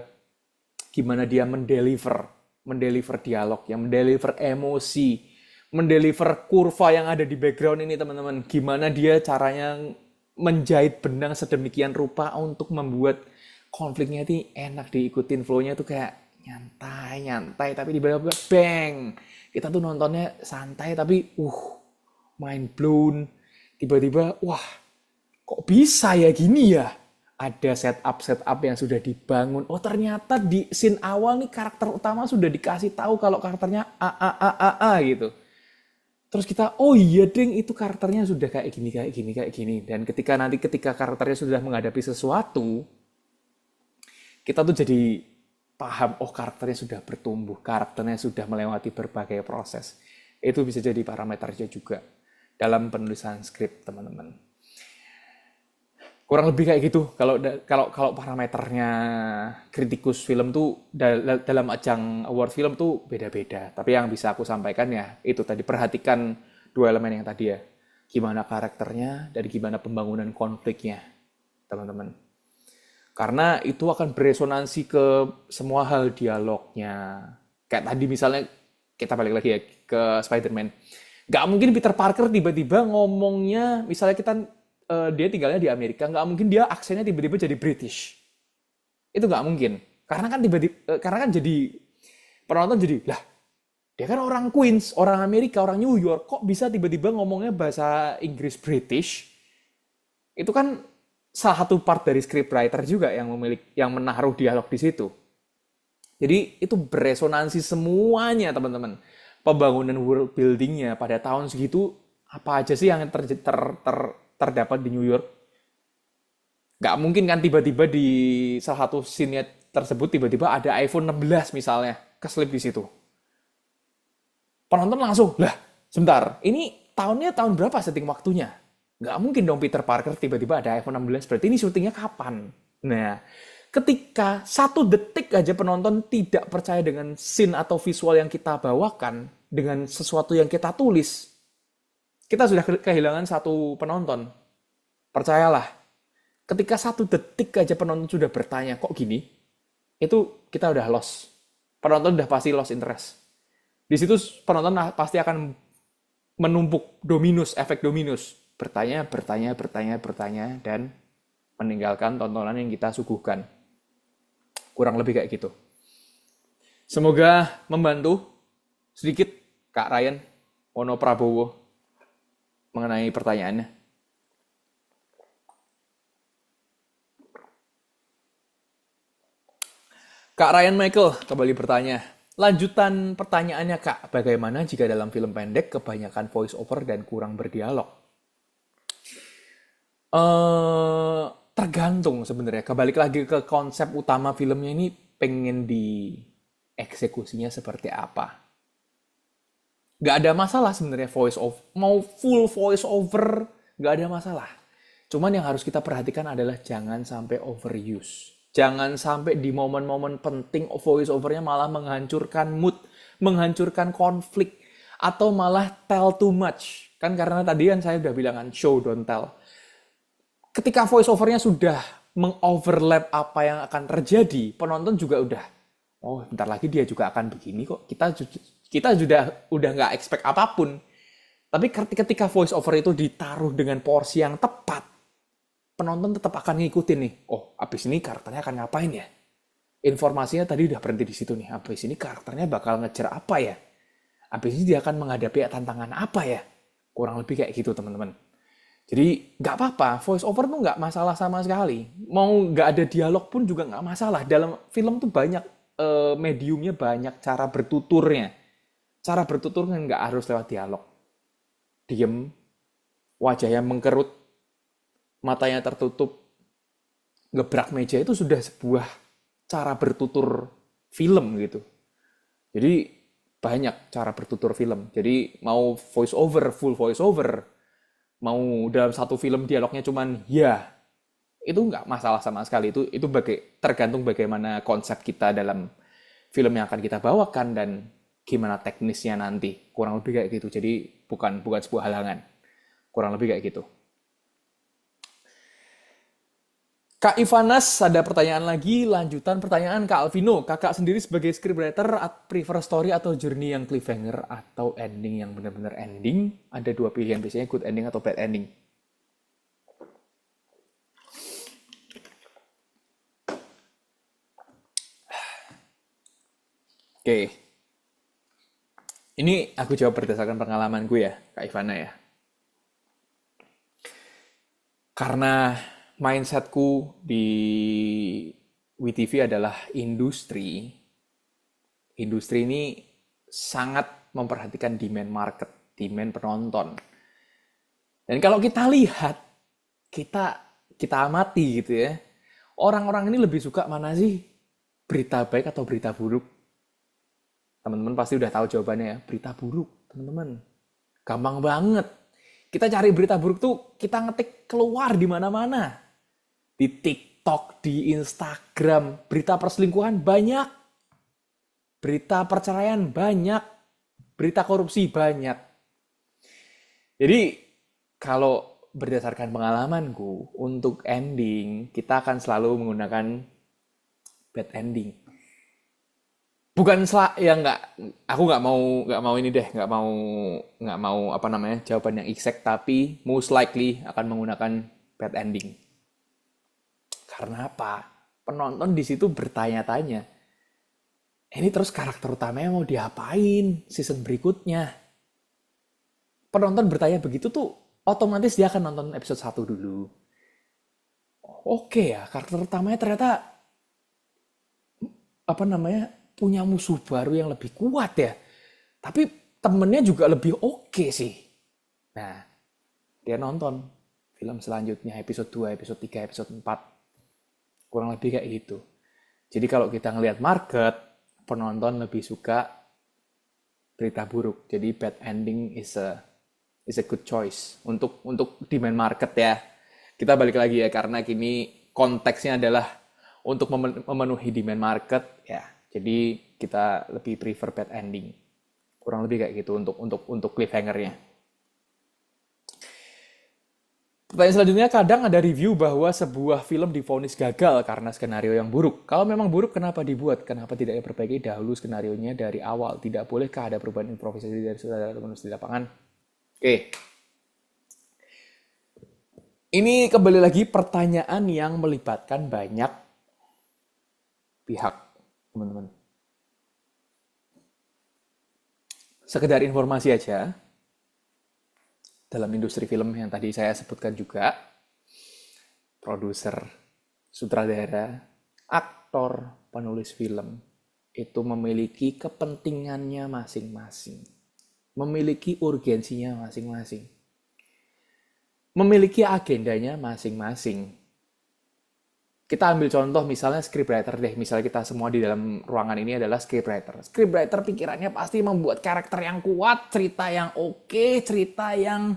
Speaker 3: gimana dia mendeliver dialog, yang mendeliver emosi, mendeliver kurva yang ada di background ini teman-teman. Gimana dia caranya menjahit benang sedemikian rupa untuk membuat konfliknya itu enak diikutin, flow-nya tuh kayak nyantai, tapi tiba-tiba bang. Kita tuh nontonnya santai tapi mind blown. Tiba-tiba wah, kok bisa ya gini ya? Ada setup yang sudah dibangun. Oh, ternyata di scene awal nih karakter utama sudah dikasih tahu kalau karakternya A gitu. Terus kita, oh iya ding, itu karakternya sudah kayak gini. Dan ketika karakternya sudah menghadapi sesuatu, kita tuh jadi paham, oh karakternya sudah bertumbuh, karakternya sudah melewati berbagai proses. Itu bisa jadi parameternya juga dalam penulisan skrip, teman-teman. Kurang lebih kayak gitu. Kalau parameternya kritikus film tuh dalam ajang award film tuh beda-beda. Tapi yang bisa aku sampaikan ya itu tadi, perhatikan dua elemen yang tadi ya. Gimana karakternya dan gimana pembangunan konfliknya, teman-teman. Karena itu akan beresonansi ke semua hal dialognya. Kayak tadi misalnya, kita balik lagi ya ke Spider-Man. Nggak mungkin Peter Parker tiba-tiba ngomongnya, misalnya dia tinggalnya di Amerika, nggak mungkin dia aksennya tiba-tiba jadi British. Itu nggak mungkin. Karena kan jadi penonton jadi, lah dia kan orang Queens, orang Amerika, orang New York, kok bisa tiba-tiba ngomongnya bahasa Inggris British? Itu kan salah satu part dari scriptwriter juga yang menaruh dialog di situ. Jadi itu beresonansi semuanya, teman-teman. Pembangunan world buildingnya pada tahun segitu, apa aja sih yang terdapat di New York? Nggak mungkin kan tiba-tiba di salah satu scene tersebut tiba-tiba ada iPhone 16 misalnya keselip di situ. Penonton langsung, lah sebentar, ini tahun berapa setting waktunya? Nggak mungkin dong Peter Parker tiba-tiba ada iPhone 16, berarti ini syutingnya kapan? Nah, ketika 1 detik aja penonton tidak percaya dengan scene atau visual yang kita bawakan, dengan sesuatu yang kita tulis, kita sudah kehilangan satu penonton. Percayalah, ketika 1 detik aja penonton sudah bertanya, kok gini? Itu kita udah lost. Penonton udah pasti lost interest. Di situ penonton pasti akan menumpuk efek dominus. Bertanya, dan meninggalkan tontonan yang kita suguhkan. Kurang lebih kayak gitu. Semoga membantu sedikit Kak Ryan Wono Prabowo mengenai pertanyaannya. Kak Ryan Michael kembali bertanya. Lanjutan pertanyaannya Kak, bagaimana jika dalam film pendek kebanyakan voice over dan kurang berdialog? Tergantung sebenarnya. Kembali lagi ke konsep utama filmnya ini, pengen dieksekusinya seperti apa. Gak ada masalah sebenarnya voice over. Mau full voice over, gak ada masalah. Cuman yang harus kita perhatikan adalah jangan sampai overuse. Jangan sampai di momen-momen penting voice overnya malah menghancurkan mood, menghancurkan konflik, atau malah tell too much. Kan karena tadi kan saya udah bilang kan, show don't tell. Ketika voice overnya sudah mengoverlap apa yang akan terjadi, penonton juga udah, oh bentar lagi dia juga akan begini kok. Kita udah nggak expect apapun. Tapi ketika voice over itu ditaruh dengan porsi yang tepat, penonton tetap akan ngikutin nih. Oh, abis ini karakternya akan ngapain ya? Informasinya tadi udah berhenti di situ nih. Abis ini karakternya bakal ngejar apa ya? Abis ini dia akan menghadapi tantangan apa ya? Kurang lebih kayak gitu, teman-teman. Jadi nggak apa-apa, voice over tuh nggak masalah sama sekali. Mau nggak ada dialog pun juga nggak masalah. Dalam film tuh banyak mediumnya, banyak cara bertuturnya. Cara bertuturnya nggak harus lewat dialog. Diem, wajahnya mengkerut, matanya tertutup, gebrak meja itu sudah sebuah cara bertutur film gitu. Jadi banyak cara bertutur film. Jadi mau voice over, full voice over, mau dalam satu film dialognya cuman ya, itu nggak masalah sama sekali. Itu tergantung bagaimana konsep kita dalam film yang akan kita bawakan dan gimana teknisnya nanti. Kurang lebih kayak gitu. Jadi bukan sebuah halangan. Kurang lebih kayak gitu. Kak Ivanas, ada pertanyaan lagi, lanjutan pertanyaan Kak Alvino. Kakak sendiri sebagai scriptwriter, prefer story atau journey yang cliffhanger atau ending yang benar-benar ending? Ada dua pilihan, biasanya good ending atau bad ending. Oke. Ini aku jawab berdasarkan pengalaman gue ya, Kak Ivana ya. Karena mindsetku di WeTV adalah industri. Industri ini sangat memperhatikan demand market, demand penonton. Dan kalau kita lihat, kita amati gitu ya, orang-orang ini lebih suka mana sih? Berita baik atau berita buruk? Teman-teman pasti udah tahu jawabannya ya, berita buruk, teman-teman. Gampang banget. Kita cari berita buruk tuh, kita ngetik keluar di mana-mana. Di TikTok, di Instagram, berita perselingkuhan banyak. Berita perceraian banyak. Berita korupsi banyak. Jadi, kalau berdasarkan pengalamanku, untuk ending, kita akan selalu menggunakan bad ending. Bukan ya nggak, aku nggak mau ini deh, nggak mau apa namanya jawaban yang exact, tapi most likely akan menggunakan bad ending. Karena apa? Penonton di situ bertanya-tanya, ini terus karakter utamanya mau diapain season berikutnya? Penonton bertanya begitu tuh, otomatis dia akan nonton episode 1 dulu. Oke ya, karakter utamanya ternyata apa namanya punya musuh baru yang lebih kuat ya. Tapi temennya juga lebih oke sih. Nah, dia nonton film selanjutnya, episode 2, episode 3, episode 4. Kurang lebih kayak gitu. Jadi kalau kita ngelihat market, penonton lebih suka berita buruk. Jadi bad ending is a good choice untuk demand market ya. Kita balik lagi ya, karena kini konteksnya adalah untuk memenuhi demand market ya. Jadi kita lebih prefer bad ending. Kurang lebih kayak gitu untuk cliffhanger-nya. Pertanyaan selanjutnya, kadang ada review bahwa sebuah film divonis gagal karena skenario yang buruk. Kalau memang buruk, kenapa dibuat? Kenapa tidak diperbaiki dahulu skenarionya dari awal? Tidak bolehkah ada perubahan improvisasi dari sutradara atau penulis di lapangan? Oke. Ini kembali lagi pertanyaan yang melibatkan banyak pihak, teman-teman. Sekedar informasi aja, dalam industri film yang tadi saya sebutkan juga, produser, sutradara, aktor, penulis film, itu memiliki kepentingannya masing-masing. Memiliki urgensinya masing-masing. Memiliki agendanya masing-masing. Kita ambil contoh misalnya scriptwriter deh. Misalnya kita semua di dalam ruangan ini adalah scriptwriter. Scriptwriter pikirannya pasti membuat karakter yang kuat, cerita yang oke, cerita yang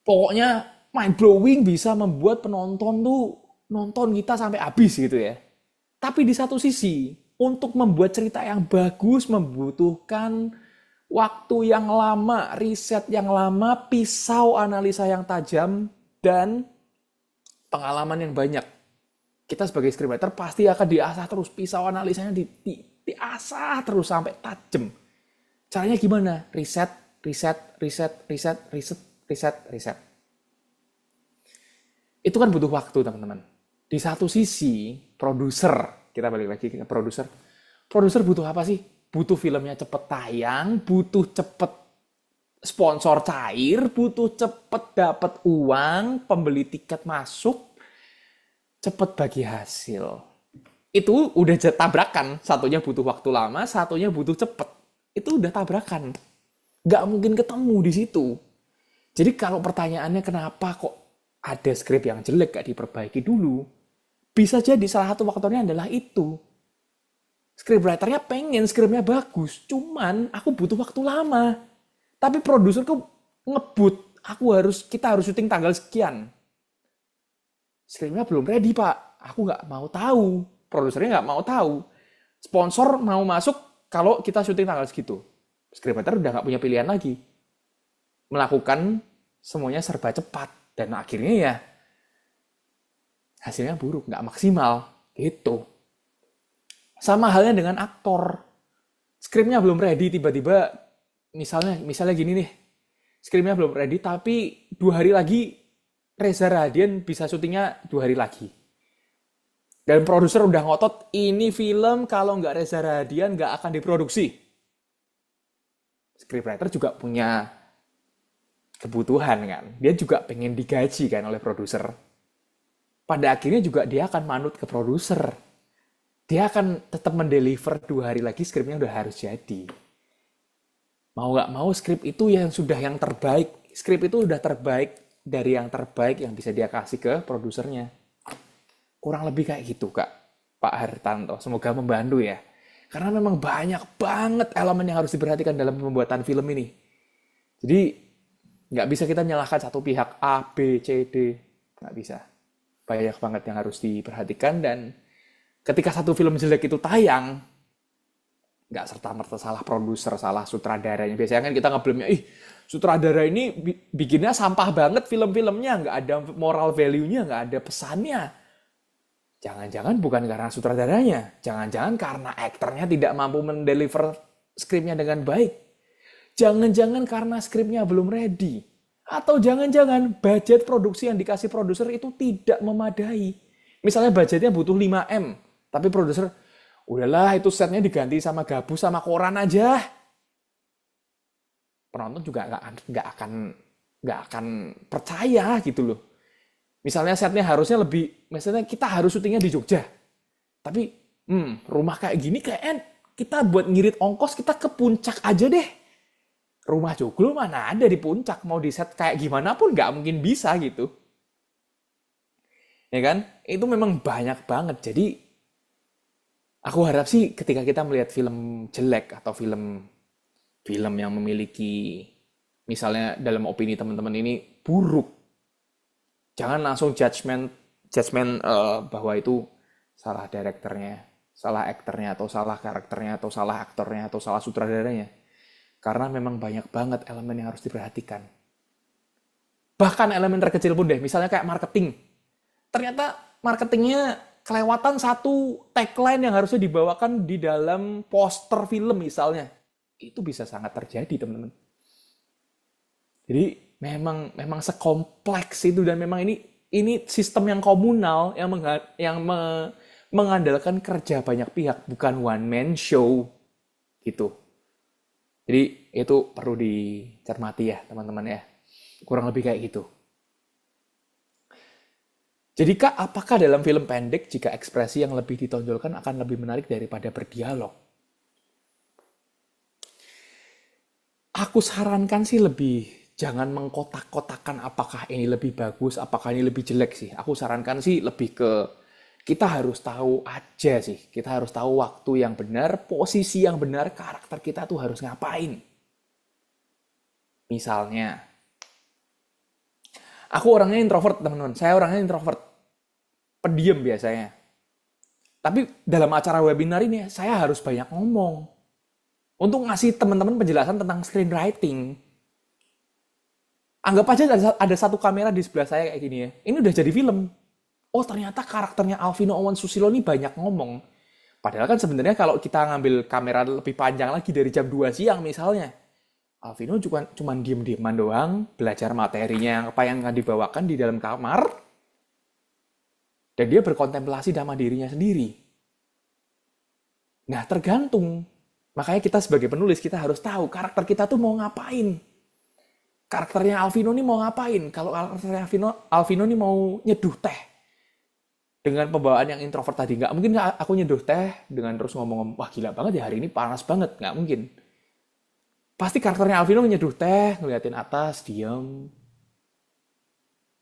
Speaker 3: pokoknya mind blowing, bisa membuat penonton tuh nonton kita sampai habis gitu ya. Tapi di satu sisi, untuk membuat cerita yang bagus membutuhkan waktu yang lama, riset yang lama, pisau analisa yang tajam, dan pengalaman yang banyak. Kita sebagai scriptwriter pasti akan diasah terus, pisau analisanya diasah terus sampai tajam. Caranya gimana? Riset, riset, riset, riset, riset, riset, riset. Itu kan butuh waktu, teman-teman. Di satu sisi, produser, kita balik lagi ke produser. Produser butuh apa sih? Butuh filmnya cepet tayang, butuh cepet sponsor cair, butuh cepet dapat uang, pembeli tiket masuk, cepet bagi hasil. Itu udah tabrakan. Satunya butuh waktu lama, satunya butuh cepet. Itu udah tabrakan. Nggak mungkin ketemu di situ. Jadi kalau pertanyaannya kenapa kok ada skrip yang jelek gak diperbaiki dulu, bisa jadi salah satu faktornya adalah itu. Scriptwriter-nya pengen skripnya bagus, cuman aku butuh waktu lama. Tapi produserku ngebut, kita harus syuting tanggal sekian. Skripnya belum ready, Pak. Aku nggak mau tahu. Produsernya nggak mau tahu. Sponsor mau masuk kalau kita syuting tanggal segitu. Scriptwriter udah nggak punya pilihan lagi. Melakukan semuanya serba cepat. Dan akhirnya ya hasilnya buruk, nggak maksimal. Gitu. Sama halnya dengan aktor. Skripnya belum ready, tiba-tiba misalnya gini nih. Skripnya belum ready, tapi 2 hari lagi Reza Rahadian bisa syutingnya 2 hari lagi. Dan produser udah ngotot, ini film kalau nggak Reza Rahadian nggak akan diproduksi. Scriptwriter juga punya kebutuhan kan. Dia juga pengen digaji kan oleh produser. Pada akhirnya juga dia akan manut ke produser. Dia akan tetap mendeliver 2 hari lagi, skripnya udah harus jadi. Mau nggak mau skrip itu yang sudah yang terbaik. Skrip itu udah terbaik dari yang terbaik yang bisa dia kasih ke produsernya. Kurang lebih kayak gitu, Kak. Pak Hartanto. Semoga membantu ya. Karena memang banyak banget elemen yang harus diperhatikan dalam pembuatan film ini. Jadi, nggak bisa kita menyalahkan satu pihak A, B, C, D. Nggak bisa. Banyak banget yang harus diperhatikan, dan ketika satu film jelek itu tayang, nggak serta-merta salah produser, salah sutradaranya. Biasanya kan kita ngeblamnya, sutradara ini bikinnya sampah banget film-filmnya, nggak ada moral value-nya, nggak ada pesannya. Jangan-jangan bukan karena sutradaranya, jangan-jangan karena aktornya tidak mampu mendeliver skripnya dengan baik. Jangan-jangan karena skripnya belum ready. Atau jangan-jangan budget produksi yang dikasih produser itu tidak memadai. Misalnya budgetnya butuh 5M, tapi produser, udahlah itu setnya diganti sama gabus sama koran aja. Penonton juga nggak akan percaya gitu loh. Misalnya setnya harusnya misalnya kita harus syutingnya di Jogja. Tapi rumah kayak gini kita buat ngirit ongkos, kita ke puncak aja deh. Rumah joglo mana ada di puncak, mau di set kayak gimana pun nggak mungkin bisa gitu. Ya kan? Itu memang banyak banget. Jadi aku harap sih ketika kita melihat film jelek atau film yang memiliki, misalnya dalam opini teman-teman ini buruk, jangan langsung judgment bahwa itu salah direkturnya, salah aktornya, atau salah karakternya, atau salah aktornya, atau salah sutradaranya. Karena memang banyak banget elemen yang harus diperhatikan. Bahkan elemen terkecil pun deh, misalnya kayak marketing. Ternyata marketingnya kelewatan satu tagline yang harusnya dibawakan di dalam poster film misalnya. Itu bisa sangat terjadi, teman-teman. Jadi memang sekompleks itu, dan memang ini sistem yang komunal yang mengandalkan kerja banyak pihak, bukan one man show gitu. Jadi itu perlu dicermati ya, teman-teman ya. Kurang lebih kayak gitu. Jadi Kak, apakah dalam film pendek jika ekspresi yang lebih ditonjolkan akan lebih menarik daripada berdialog? Aku sarankan sih jangan mengkotak-kotakan apakah ini lebih bagus, apakah ini lebih jelek sih. Aku sarankan sih lebih ke kita harus tahu aja sih. Kita harus tahu waktu yang benar, posisi yang benar, karakter kita tuh harus ngapain. Misalnya, Aku orangnya introvert, teman-teman. Saya orangnya introvert, pendiam biasanya. Tapi dalam acara webinar ini, saya harus banyak ngomong. Untuk ngasih teman-teman penjelasan tentang screenwriting. Anggap aja ada satu kamera di sebelah saya kayak gini ya. Ini udah jadi film. Oh ternyata karakternya Alvino Owen Susilo ini banyak ngomong. Padahal kan sebenarnya kalau kita ngambil kamera lebih panjang lagi dari jam 2 siang misalnya. Alvino cuma diem-dieman doang, belajar materinya apa yang akan dibawakan di dalam kamar. Dan dia berkontemplasi sama dirinya sendiri. Nah tergantung. Makanya kita sebagai penulis kita harus tahu karakter kita tuh mau ngapain. Karakternya Alvino ini mau ngapain? Kalau karakternya Alvino ini mau nyeduh teh dengan pembawaan yang introvert tadi, nggak mungkin aku nyeduh teh dengan terus ngomong, wah gila banget ya hari ini panas banget, nggak mungkin. Pasti karakternya Alvino nyeduh teh, ngeliatin atas, diam,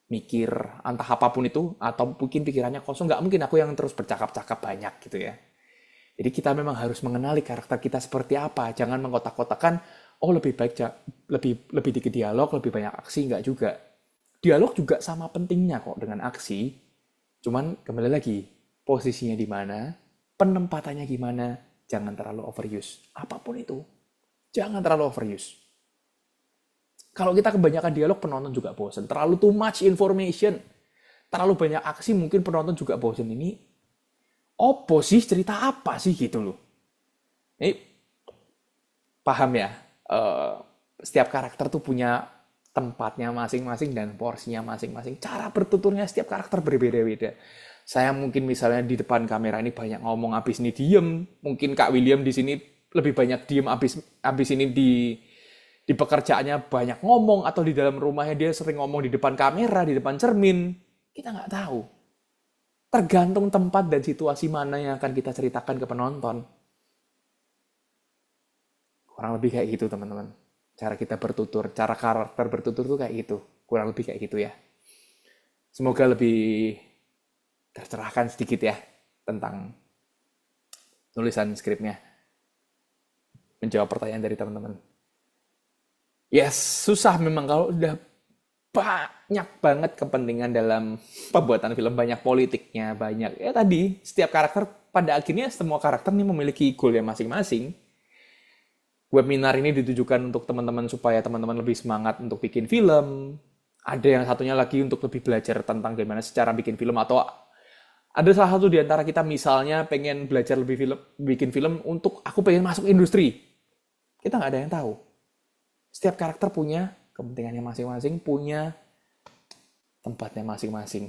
Speaker 3: mikir entah apapun itu, atau mungkin pikirannya kosong, nggak mungkin aku yang terus bercakap-cakap banyak gitu ya. Jadi kita memang harus mengenali karakter kita seperti apa, jangan mengkotak-kotakan, oh lebih baik lebih dikit dialog, lebih banyak aksi, nggak juga. Dialog juga sama pentingnya kok dengan aksi. Cuman kembali lagi, posisinya di mana, penempatannya gimana, jangan terlalu overuse. Apapun itu, jangan terlalu overuse. Kalau kita kebanyakan dialog, penonton juga bosan. Terlalu too much information, terlalu banyak aksi, mungkin penonton juga bosan. Ini opo sih, cerita apa sih gitu loh. Ini paham ya? Setiap karakter tuh punya tempatnya masing-masing dan porsinya masing-masing. Cara bertuturnya setiap karakter berbeda-beda. Saya mungkin misalnya di depan kamera ini banyak ngomong, abis ini diem. Mungkin Kak William di sini lebih banyak diem, abis ini di pekerjaannya banyak ngomong, atau di dalam rumahnya dia sering ngomong di depan kamera, di depan cermin. Kita nggak tahu. Tergantung tempat dan situasi mana yang akan kita ceritakan ke penonton. Kurang lebih kayak gitu teman-teman. Cara kita bertutur, cara karakter bertutur tuh kayak gitu. Kurang lebih kayak gitu ya. Semoga lebih tercerahkan sedikit ya tentang tulisan skripnya. Menjawab pertanyaan dari teman-teman. Yes, susah memang kalau udah banyak banget kepentingan dalam pembuatan film, banyak politiknya, banyak. Ya tadi, setiap karakter pada akhirnya semua karakter ini memiliki goal yang masing-masing. Webinar ini ditujukan untuk teman-teman supaya teman-teman lebih semangat untuk bikin film. Ada yang satunya lagi untuk lebih belajar tentang gimana secara bikin film, atau ada salah satu di antara kita misalnya pengen belajar lebih bikin film untuk aku pengen masuk industri. Kita nggak ada yang tahu. Setiap karakter punya kepentingannya masing-masing, punya tempatnya masing-masing.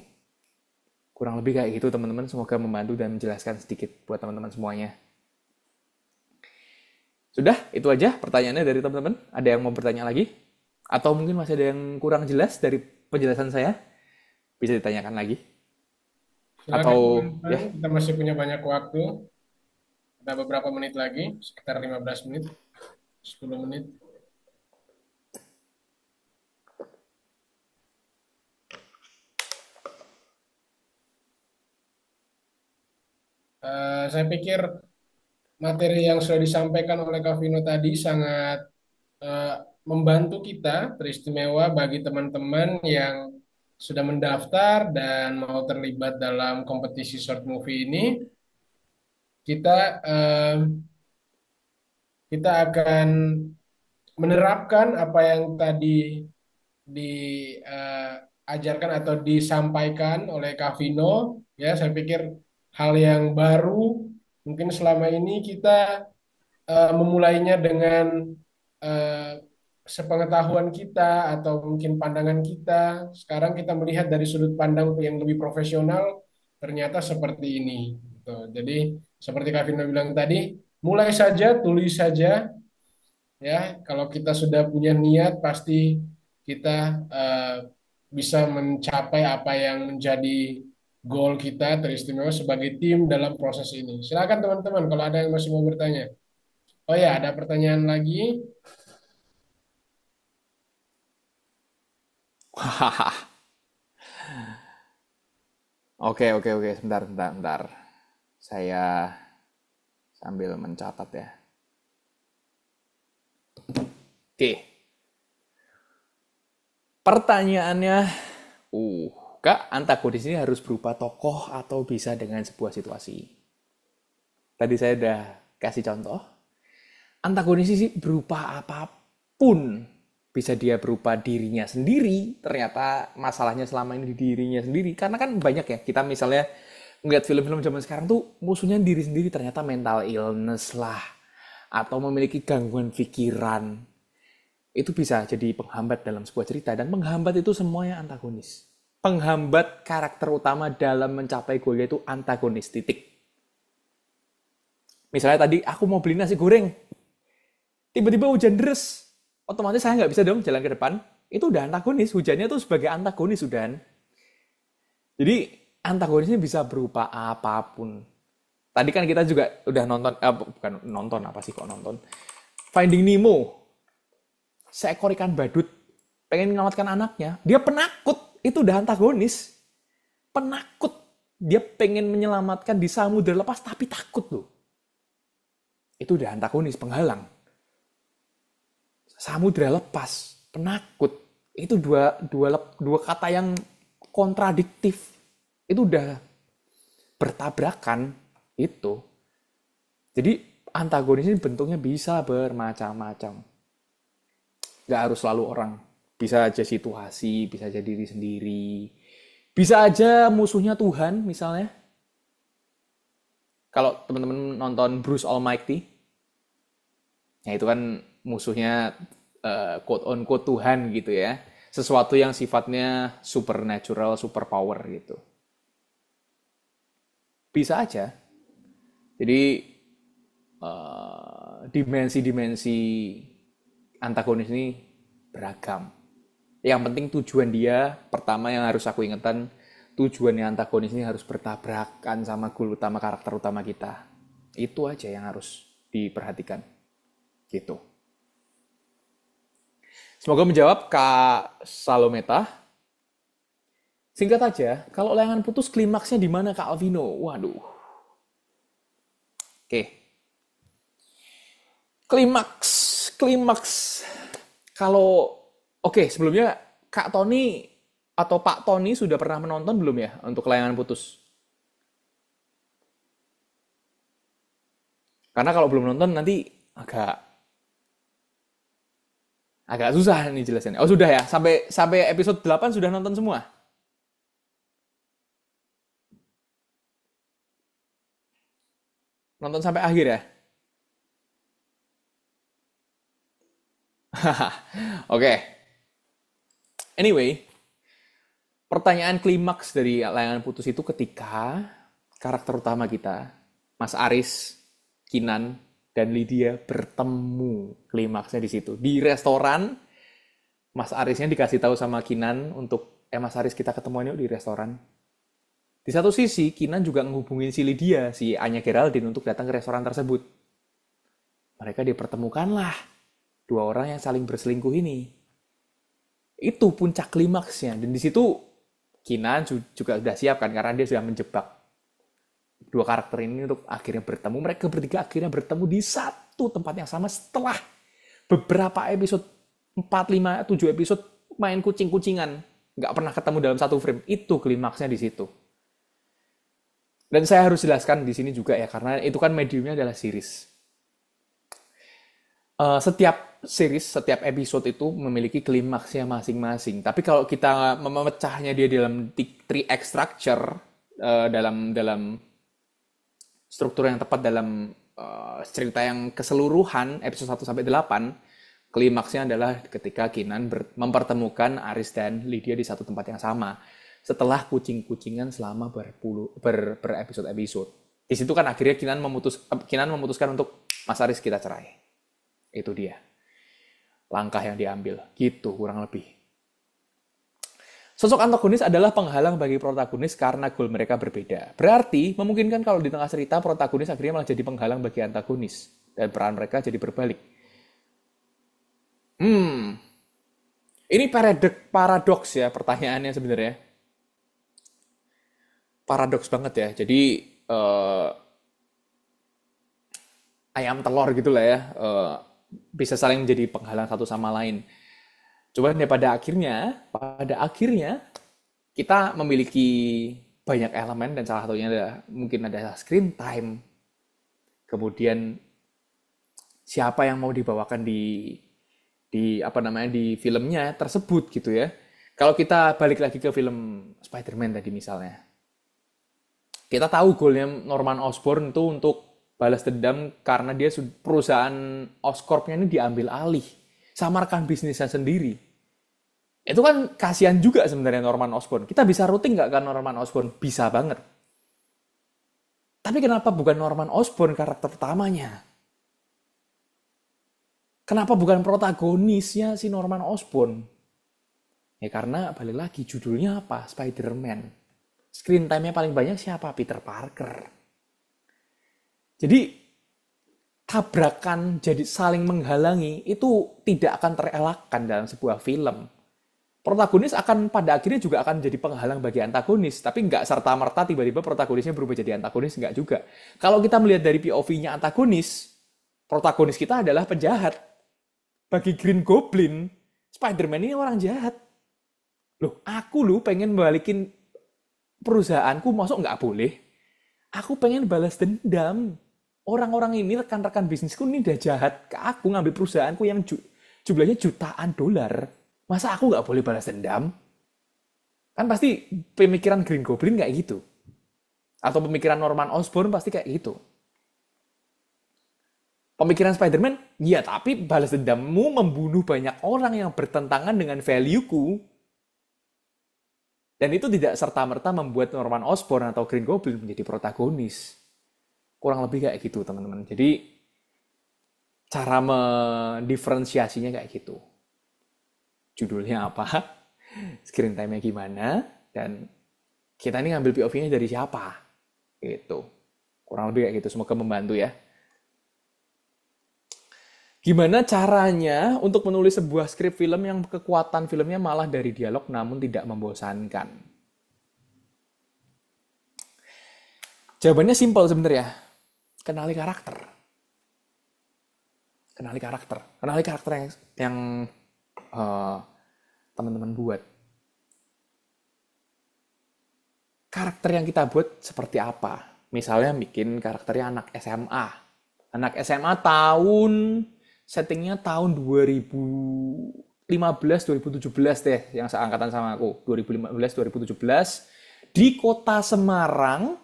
Speaker 3: Kurang lebih kayak gitu teman-teman. Semoga membantu dan menjelaskan sedikit buat teman-teman semuanya. Sudah, itu aja pertanyaannya dari teman-teman. Ada yang mau bertanya lagi? Atau mungkin masih ada yang kurang jelas dari penjelasan saya? Bisa ditanyakan lagi.
Speaker 1: Silakan
Speaker 3: Atau
Speaker 1: teman-teman,
Speaker 3: ya,
Speaker 1: kita masih punya banyak waktu. Ada beberapa menit lagi, sekitar 15 menit, 10 menit. Saya pikir materi yang sudah disampaikan oleh Kak Vino tadi sangat eh, membantu kita, teristimewa bagi teman-teman yang sudah mendaftar dan mau terlibat dalam kompetisi short movie ini. Kita kita akan menerapkan apa yang tadi diajarkan atau disampaikan oleh Kak Vino. Ya, saya pikir hal yang baru mungkin selama ini kita memulainya dengan eh, sepengetahuan kita atau mungkin pandangan kita. Sekarang kita melihat dari sudut pandang yang lebih profesional, ternyata seperti ini. Gitu. Jadi seperti Kak Vino bilang tadi, mulai saja, tulis saja. Ya, kalau kita sudah punya niat, pasti kita bisa mencapai apa yang menjadi goal kita teristimewa sebagai tim dalam proses ini. Silakan teman-teman, kalau ada yang masih mau bertanya. Oh ya, ada pertanyaan lagi.
Speaker 3: oke, sebentar. Saya sambil mencatat ya. Oke, pertanyaannya Uh, Kak, antagonis ini harus berupa tokoh atau bisa dengan sebuah situasi. Tadi saya udah kasih contoh. Antagonis ini berupa apapun. Bisa dia berupa dirinya sendiri. Ternyata masalahnya selama ini di dirinya sendiri. Karena kan banyak ya. Kita misalnya ngeliat film-film zaman sekarang tuh musuhnya diri sendiri. Ternyata mental illness lah. Atau memiliki gangguan pikiran. Itu bisa jadi penghambat dalam sebuah cerita. Dan penghambat itu semuanya antagonis. Penghambat karakter utama dalam mencapai goalnya itu antagonis, titik. Misalnya tadi aku mau beli nasi goreng, tiba-tiba hujan deras, otomatis saya nggak bisa dong jalan ke depan. Itu udah antagonis, hujannya tuh sebagai antagonis udahan. Jadi antagonisnya bisa berupa apapun. Tadi kan kita juga udah nonton, bukan nonton, apa sih kok nonton? Finding Nemo, seekor ikan badut pengen menyelamatkan anaknya, dia penakut, itu udah antagonis. Penakut, dia pengen menyelamatkan di samudera lepas tapi takut loh. Itu udah antagonis, penghalang. Samudera lepas, penakut. Itu dua kata yang kontradiktif. Itu udah bertabrakan. Itu. Jadi antagonis ini bentuknya bisa bermacam-macam. Gak harus selalu orang. Bisa aja situasi, bisa aja diri sendiri. Bisa aja musuhnya Tuhan misalnya. Kalau teman-teman nonton Bruce Almighty, ya itu kan musuhnya quote on quote Tuhan gitu ya. Sesuatu yang sifatnya supernatural, superpower gitu. Bisa aja. Jadi dimensi-dimensi antagonis ini beragam. Yang penting tujuan dia, pertama yang harus aku ingatkan, tujuannya antagonis ini harus bertabrakan sama goal utama karakter utama kita. Itu aja yang harus diperhatikan. Gitu. Semoga menjawab Kak Salometa. Singkat aja, kalau layangan putus klimaksnya di mana Kak Alvino? Waduh. Oke. Klimaks. Kalau sebelumnya Kak Tony atau Pak Tony sudah pernah menonton belum ya untuk layangan putus? Karena kalau belum nonton nanti agak susah nih jelasannya. Oh sudah ya, sampai episode 8 sudah nonton semua. Nonton sampai akhir ya. Oke. Anyway, pertanyaan klimaks dari layangan putus itu ketika karakter utama kita, Mas Aris, Kinan, dan Lydia bertemu. Klimaksnya di situ. Di restoran, Mas Arisnya dikasih tahu sama Kinan untuk, Mas Aris kita ketemuan yuk di restoran. Di satu sisi, Kinan juga menghubungin si Lydia, si Anya Geraldine untuk datang ke restoran tersebut. Mereka dipertemukanlah. Dua orang yang saling berselingkuh ini. Itu puncak klimaksnya. Dan di situ Kinan juga sudah siap kan, karena dia sudah menjebak dua karakter ini untuk akhirnya bertemu. Mereka bertiga akhirnya bertemu di satu tempat yang sama setelah beberapa episode, 4, 5, 7 episode main kucing-kucingan. Nggak pernah ketemu dalam satu frame. Itu klimaksnya di situ. Dan saya harus jelaskan di sini juga ya, karena itu kan mediumnya adalah series. Setiap series, setiap episode itu memiliki klimaksnya masing-masing. Tapi kalau kita memecahnya dia dalam 3 act structure, dalam struktur yang tepat dalam cerita yang keseluruhan, episode 1 sampai 8, klimaksnya adalah ketika Kinan mempertemukan Aris dan Lydia di satu tempat yang sama. Setelah kucing-kucingan selama berepisode-episode. Di situ kan akhirnya Kinan memutuskan untuk Mas Aris kita cerai. Itu dia. Langkah yang diambil. Gitu kurang lebih. Sosok antagonis adalah penghalang bagi protagonis karena goal mereka berbeda. Berarti memungkinkan kalau di tengah cerita protagonis akhirnya malah jadi penghalang bagi antagonis. Dan peran mereka jadi berbalik. Ini paradoks ya pertanyaannya sebenarnya. Paradoks banget ya. Jadi ayam telur gitulah ya. Bisa saling menjadi penghalang satu sama lain. Cuman ya pada akhirnya kita memiliki banyak elemen dan salah satunya adalah mungkin ada screen time. Kemudian siapa yang mau dibawakan di apa namanya di filmnya tersebut gitu ya. Kalau kita balik lagi ke film Spider-Man tadi misalnya, kita tahu goalnya Norman Osborn itu untuk balas dendam karena dia perusahaan Oscorp-nya ini diambil alih sama rekan bisnisnya sendiri. Itu kan kasihan juga sebenarnya Norman Osborn. Kita bisa rooting nggak kan Norman Osborn? Bisa banget. Tapi kenapa bukan Norman Osborn karakter utamanya? Kenapa bukan protagonisnya si Norman Osborn? Ya karena balik lagi judulnya apa? Spider-Man. Screen time-nya paling banyak siapa? Peter Parker. Jadi tabrakan jadi saling menghalangi itu tidak akan terelakkan dalam sebuah film. Protagonis akan pada akhirnya juga akan jadi penghalang bagi antagonis, tapi nggak serta-merta tiba-tiba protagonisnya berubah jadi antagonis, nggak juga. Kalau kita melihat dari POV-nya antagonis, protagonis kita adalah penjahat. Bagi Green Goblin, Spider-Man ini orang jahat. Aku pengen balikin perusahaanku, masuk nggak boleh? Aku pengen balas dendam. Orang-orang ini, rekan-rekan bisnisku ini udah jahat ke aku, ngambil perusahaanku yang jumlahnya jutaan dolar. Masa aku nggak boleh balas dendam? Kan pasti pemikiran Green Goblin kayak gitu. Atau pemikiran Norman Osborn pasti kayak gitu. Pemikiran Spider-Man, ya tapi balas dendammu membunuh banyak orang yang bertentangan dengan value-ku. Dan itu tidak serta-merta membuat Norman Osborn atau Green Goblin menjadi protagonis. Kurang lebih kayak gitu, teman-teman. Jadi, cara mendiferensiasinya kayak gitu. Judulnya apa, screen time-nya gimana, dan kita ini ngambil POV-nya dari siapa. Gitu. Kurang lebih kayak gitu. Semoga membantu ya. Gimana caranya untuk menulis sebuah skrip film yang kekuatan filmnya malah dari dialog namun tidak membosankan? Jawabannya simpel sebenarnya. Kenali karakter. Kenali karakter. Kenali karakter yang teman-teman buat. Karakter yang kita buat seperti apa? Misalnya bikin karakternya anak SMA. Anak SMA settingnya tahun 2015-2017 deh, yang seangkatan sama aku. 2015-2017 di kota Semarang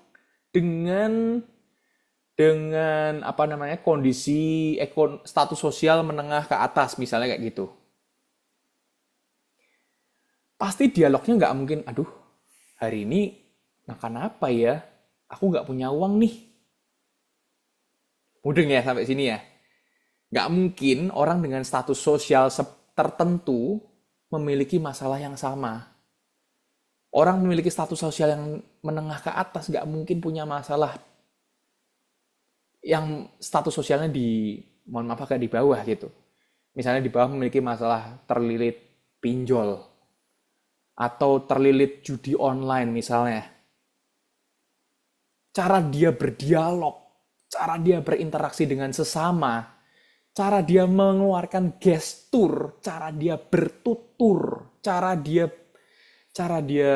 Speaker 3: dengan apa namanya kondisi status sosial menengah ke atas misalnya kayak gitu. Pasti dialognya nggak mungkin, aduh hari ini makan apa ya? Aku nggak punya uang nih. Mudeng ya sampai sini ya. Nggak mungkin orang dengan status sosial tertentu memiliki masalah yang sama. Orang memiliki status sosial yang menengah ke atas nggak mungkin punya masalah yang status sosialnya mohon maaf agak di bawah gitu. Misalnya di bawah memiliki masalah terlilit pinjol atau terlilit judi online misalnya. Cara dia berdialog, cara dia berinteraksi dengan sesama, cara dia mengeluarkan gestur, cara dia bertutur, cara dia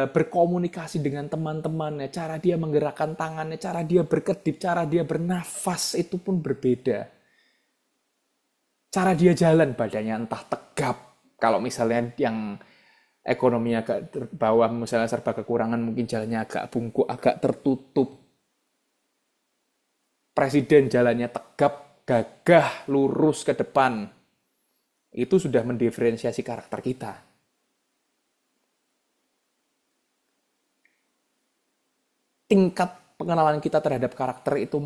Speaker 3: berkomunikasi dengan teman-temannya, cara dia menggerakkan tangannya, cara dia berkedip, cara dia bernafas itu pun berbeda. Cara dia jalan badannya entah tegap, kalau misalnya yang ekonominya agak bawah, misalnya serba kekurangan, mungkin jalannya agak bungkuk, agak tertutup. Presiden jalannya tegap, gagah, lurus ke depan. Itu sudah mendiferensiasi karakter kita. Tingkat pengenalan kita terhadap karakter itu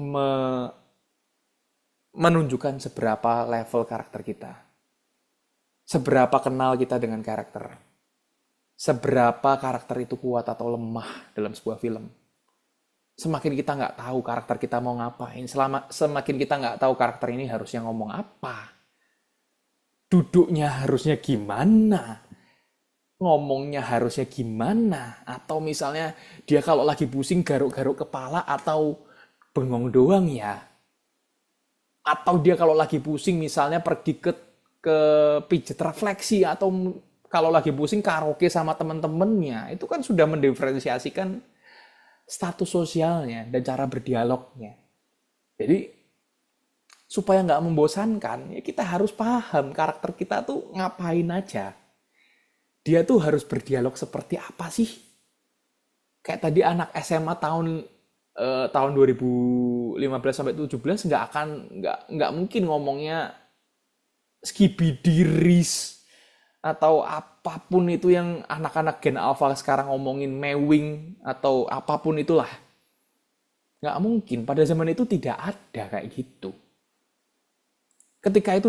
Speaker 3: menunjukkan seberapa level karakter kita. Seberapa kenal kita dengan karakter. Seberapa karakter itu kuat atau lemah dalam sebuah film. Semakin kita nggak tahu karakter kita mau ngapain, semakin kita nggak tahu karakter ini harusnya ngomong apa, duduknya harusnya gimana, ngomongnya harusnya gimana, atau misalnya dia kalau lagi pusing garuk-garuk kepala atau bengong doang ya, atau dia kalau lagi pusing misalnya pergi ke pijet refleksi atau kalau lagi pusing karaoke sama teman-temannya, itu kan sudah mendiferensiasikan status sosialnya dan cara berdialognya. Jadi supaya nggak membosankan, ya kita harus paham karakter kita tuh ngapain aja. Dia tuh harus berdialog seperti apa sih? Kayak tadi anak SMA tahun 2015 sampai 17 nggak mungkin ngomongnya skibidiris atau apapun itu yang anak-anak Gen Alpha sekarang ngomongin mewing atau apapun itulah. Nggak mungkin. Pada zaman itu tidak ada kayak gitu. Ketika itu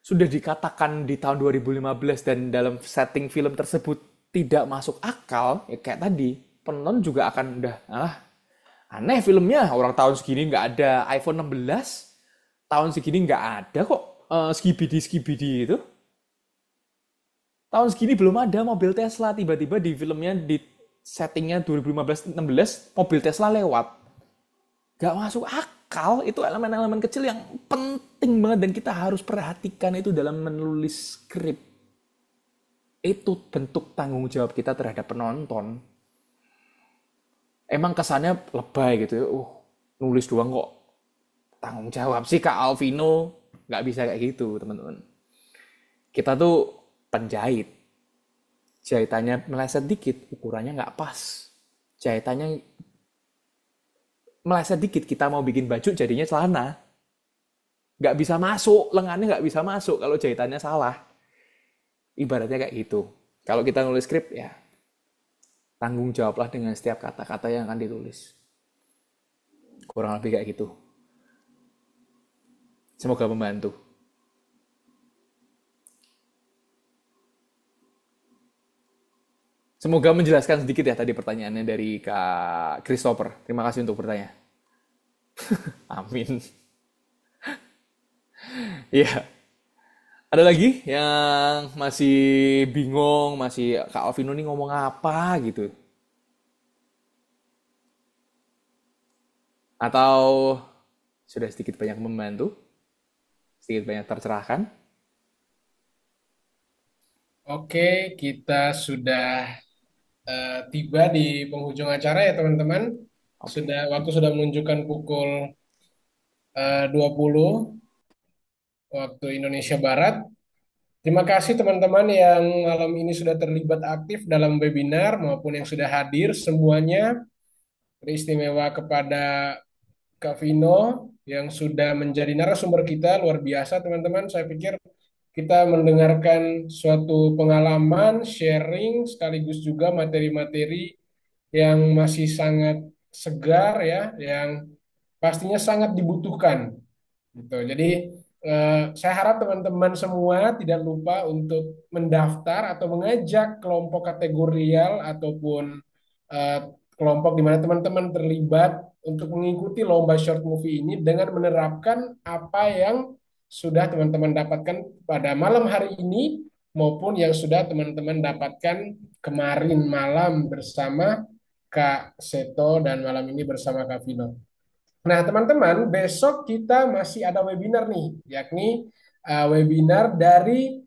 Speaker 3: sudah dikatakan di tahun 2015 dan dalam setting film tersebut tidak masuk akal, ya kayak tadi, penonton juga akan udah, aneh filmnya, orang tahun segini nggak ada iPhone 16, tahun segini nggak ada kok skibidi-skibidi itu. Tahun segini belum ada mobil Tesla, tiba-tiba di filmnya di settingnya 2015-16 mobil Tesla lewat. Gak masuk akal, itu elemen-elemen kecil yang penting banget dan kita harus perhatikan itu dalam menulis skrip. Itu bentuk tanggung jawab kita terhadap penonton. Emang kesannya lebay gitu ya, nulis doang kok. Tanggung jawab sih Kak Alvino, nggak bisa kayak gitu teman-teman. Kita tuh penjahit, jahitannya meleset dikit, ukurannya nggak pas. Jahitannya meleset dikit, kita mau bikin baju jadinya celana. Nggak bisa masuk, lengannya nggak bisa masuk kalau jahitannya salah. Ibaratnya kayak gitu. Kalau kita nulis skrip, ya tanggung jawablah dengan setiap kata-kata yang akan ditulis. Kurang lebih kayak gitu. Semoga membantu. Semoga menjelaskan sedikit ya tadi pertanyaannya dari Kak Christopher. Terima kasih untuk bertanya. Amin. Iya. Ada lagi yang masih bingung, masih Kak Alvino nih ngomong apa gitu? Atau sudah sedikit banyak membantu? Sedikit banyak tercerahkan?
Speaker 1: Oke, kita sudah tiba di penghujung acara ya teman-teman.
Speaker 3: Oke.
Speaker 1: Waktu sudah menunjukkan pukul 20 waktu Indonesia Barat. Terima kasih teman-teman yang malam ini sudah terlibat aktif dalam webinar maupun yang sudah hadir semuanya. Teristimewa kepada Kak Vino yang sudah menjadi narasumber kita, luar biasa teman-teman. Saya pikir kita mendengarkan suatu pengalaman, sharing, sekaligus juga materi-materi yang masih sangat segar ya, yang pastinya sangat dibutuhkan. Gitu. Jadi saya harap teman-teman semua tidak lupa untuk mendaftar atau mengajak kelompok kategorial ataupun eh, kelompok di mana teman-teman terlibat untuk mengikuti lomba short movie ini dengan menerapkan apa yang sudah teman-teman dapatkan pada malam hari ini maupun yang sudah teman-teman dapatkan kemarin malam bersama Kak Seto dan malam ini bersama Kak Vino. Nah, teman-teman, besok kita masih ada webinar nih, yakni webinar dari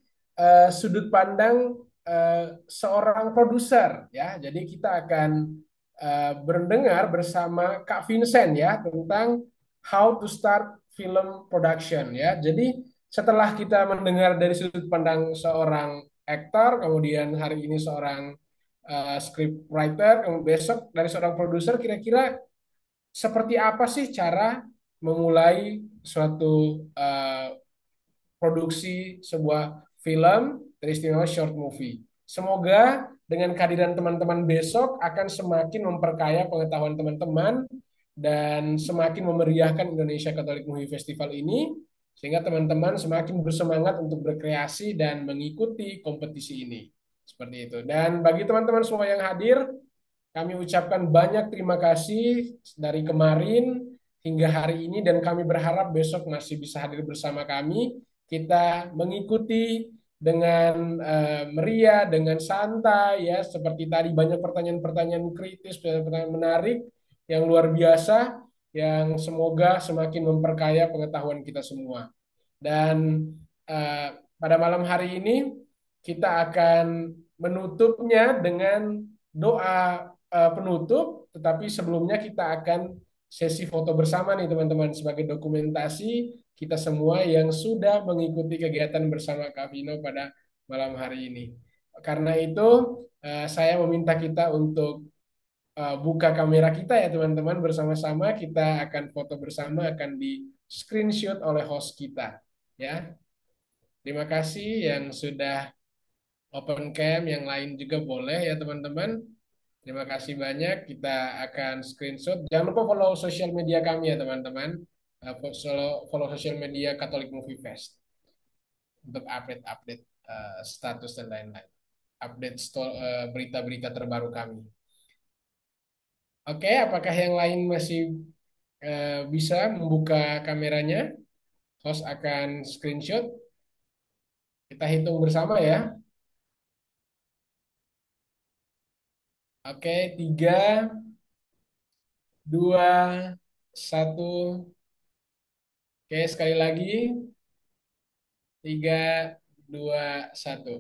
Speaker 1: sudut pandang seorang produser ya. Jadi kita akan berdengar bersama Kak Vincent ya tentang how to start film production ya. Jadi setelah kita mendengar dari sudut pandang seorang aktor, kemudian hari ini seorang script writer, kemudian besok dari seorang produser, kira-kira seperti apa sih cara memulai suatu produksi sebuah film teristimewa short movie. Semoga dengan kehadiran teman-teman besok akan semakin memperkaya pengetahuan teman-teman dan semakin memeriahkan Indonesia Catholic Movie Festival ini sehingga teman-teman semakin bersemangat untuk berkreasi dan mengikuti kompetisi ini. Seperti itu. Dan bagi teman-teman semua yang hadir, kami ucapkan banyak terima kasih dari kemarin hingga hari ini dan kami berharap besok masih bisa hadir bersama kami. Kita mengikuti dengan meriah, dengan santai ya, seperti tadi banyak pertanyaan-pertanyaan kritis, pertanyaan-pertanyaan menarik yang luar biasa yang semoga semakin memperkaya pengetahuan kita semua. Dan uh, pada malam hari ini kita akan menutupnya dengan doa penutup, tetapi sebelumnya kita akan sesi foto bersama nih teman-teman sebagai dokumentasi kita semua yang sudah mengikuti kegiatan bersama Kak Vino pada malam hari ini. Karena itu saya meminta kita untuk buka kamera kita ya teman-teman, bersama-sama kita akan foto bersama, akan di screenshot oleh host kita ya. Terima kasih yang sudah open cam, yang lain juga boleh ya teman-teman. Terima kasih banyak. Kita akan screenshot. Jangan lupa follow sosial media kami ya teman-teman. Follow sosial media Catholic Movie Fest untuk update-update status dan lain-lain. Update berita-berita terbaru kami. Oke, apakah yang lain masih bisa membuka kameranya? Host akan screenshot. Kita hitung bersama ya. Oke, 3, 2, 1. Oke, sekali lagi. 3, 2, 1.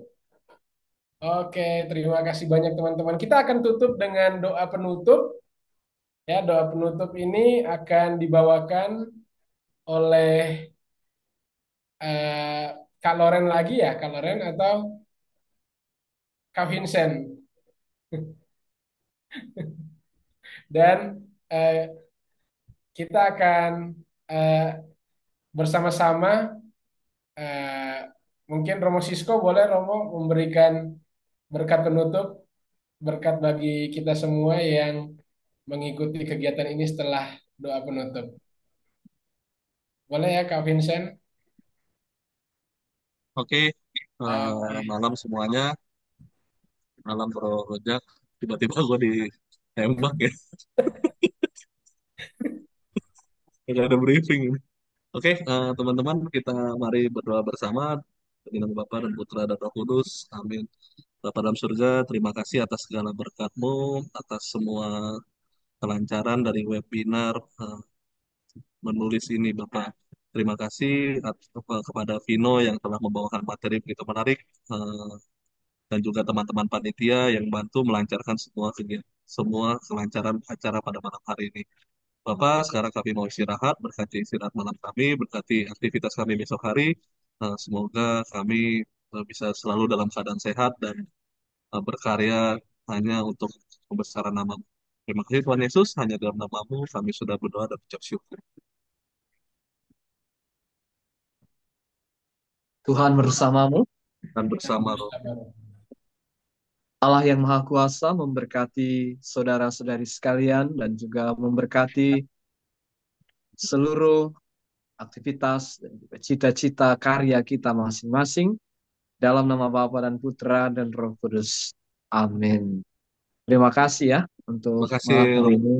Speaker 1: Oke, terima kasih banyak teman-teman. Kita akan tutup dengan doa penutup. Ya, doa penutup ini akan dibawakan oleh eh, Kak Loren lagi ya, Kak Loren atau Kak Vincent. Dan kita akan eh, bersama-sama, eh, mungkin Romo Sisko boleh Romo memberikan berkat penutup, berkat bagi kita semua yang mengikuti kegiatan ini setelah doa penutup. Boleh ya Kak Vincent?
Speaker 4: Oke,
Speaker 1: Oke.
Speaker 4: malam semuanya, malam Bro Rojak. Tiba-tiba gue ditembak ya, gak ada briefing. Oke, teman-teman, kita mari berdoa bersama. Di nama Bapa dan Putra dan Roh Kudus. Amin. Bapa dalam surga, terima kasih atas segala berkat-Mu, atas semua kelancaran dari webinar menulis ini, Bapak. Terima kasih kepada Vino yang telah membawakan materi begitu menarik. eh, dan juga teman-teman panitia yang bantu melancarkan semua kelancaran acara pada malam hari ini. Bapak, sekarang kami mau istirahat, berkati istirahat malam kami, berkati aktivitas kami besok hari. Semoga kami bisa selalu dalam keadaan sehat dan berkarya hanya untuk pembesaran nama. Terima kasih Tuhan Yesus, hanya dalam namamu kami sudah berdoa dan ucap syukur.
Speaker 5: Tuhan bersamamu,
Speaker 4: Dan bersama roh.
Speaker 5: Allah yang Maha Kuasa memberkati saudara-saudari sekalian dan juga memberkati seluruh aktivitas dan juga cita-cita karya kita masing-masing dalam nama Bapa dan Putra dan Roh Kudus. Amin. Terima kasih ya
Speaker 4: Terima
Speaker 5: untuk
Speaker 4: kasih
Speaker 5: malam hari
Speaker 4: Roh.
Speaker 5: ini.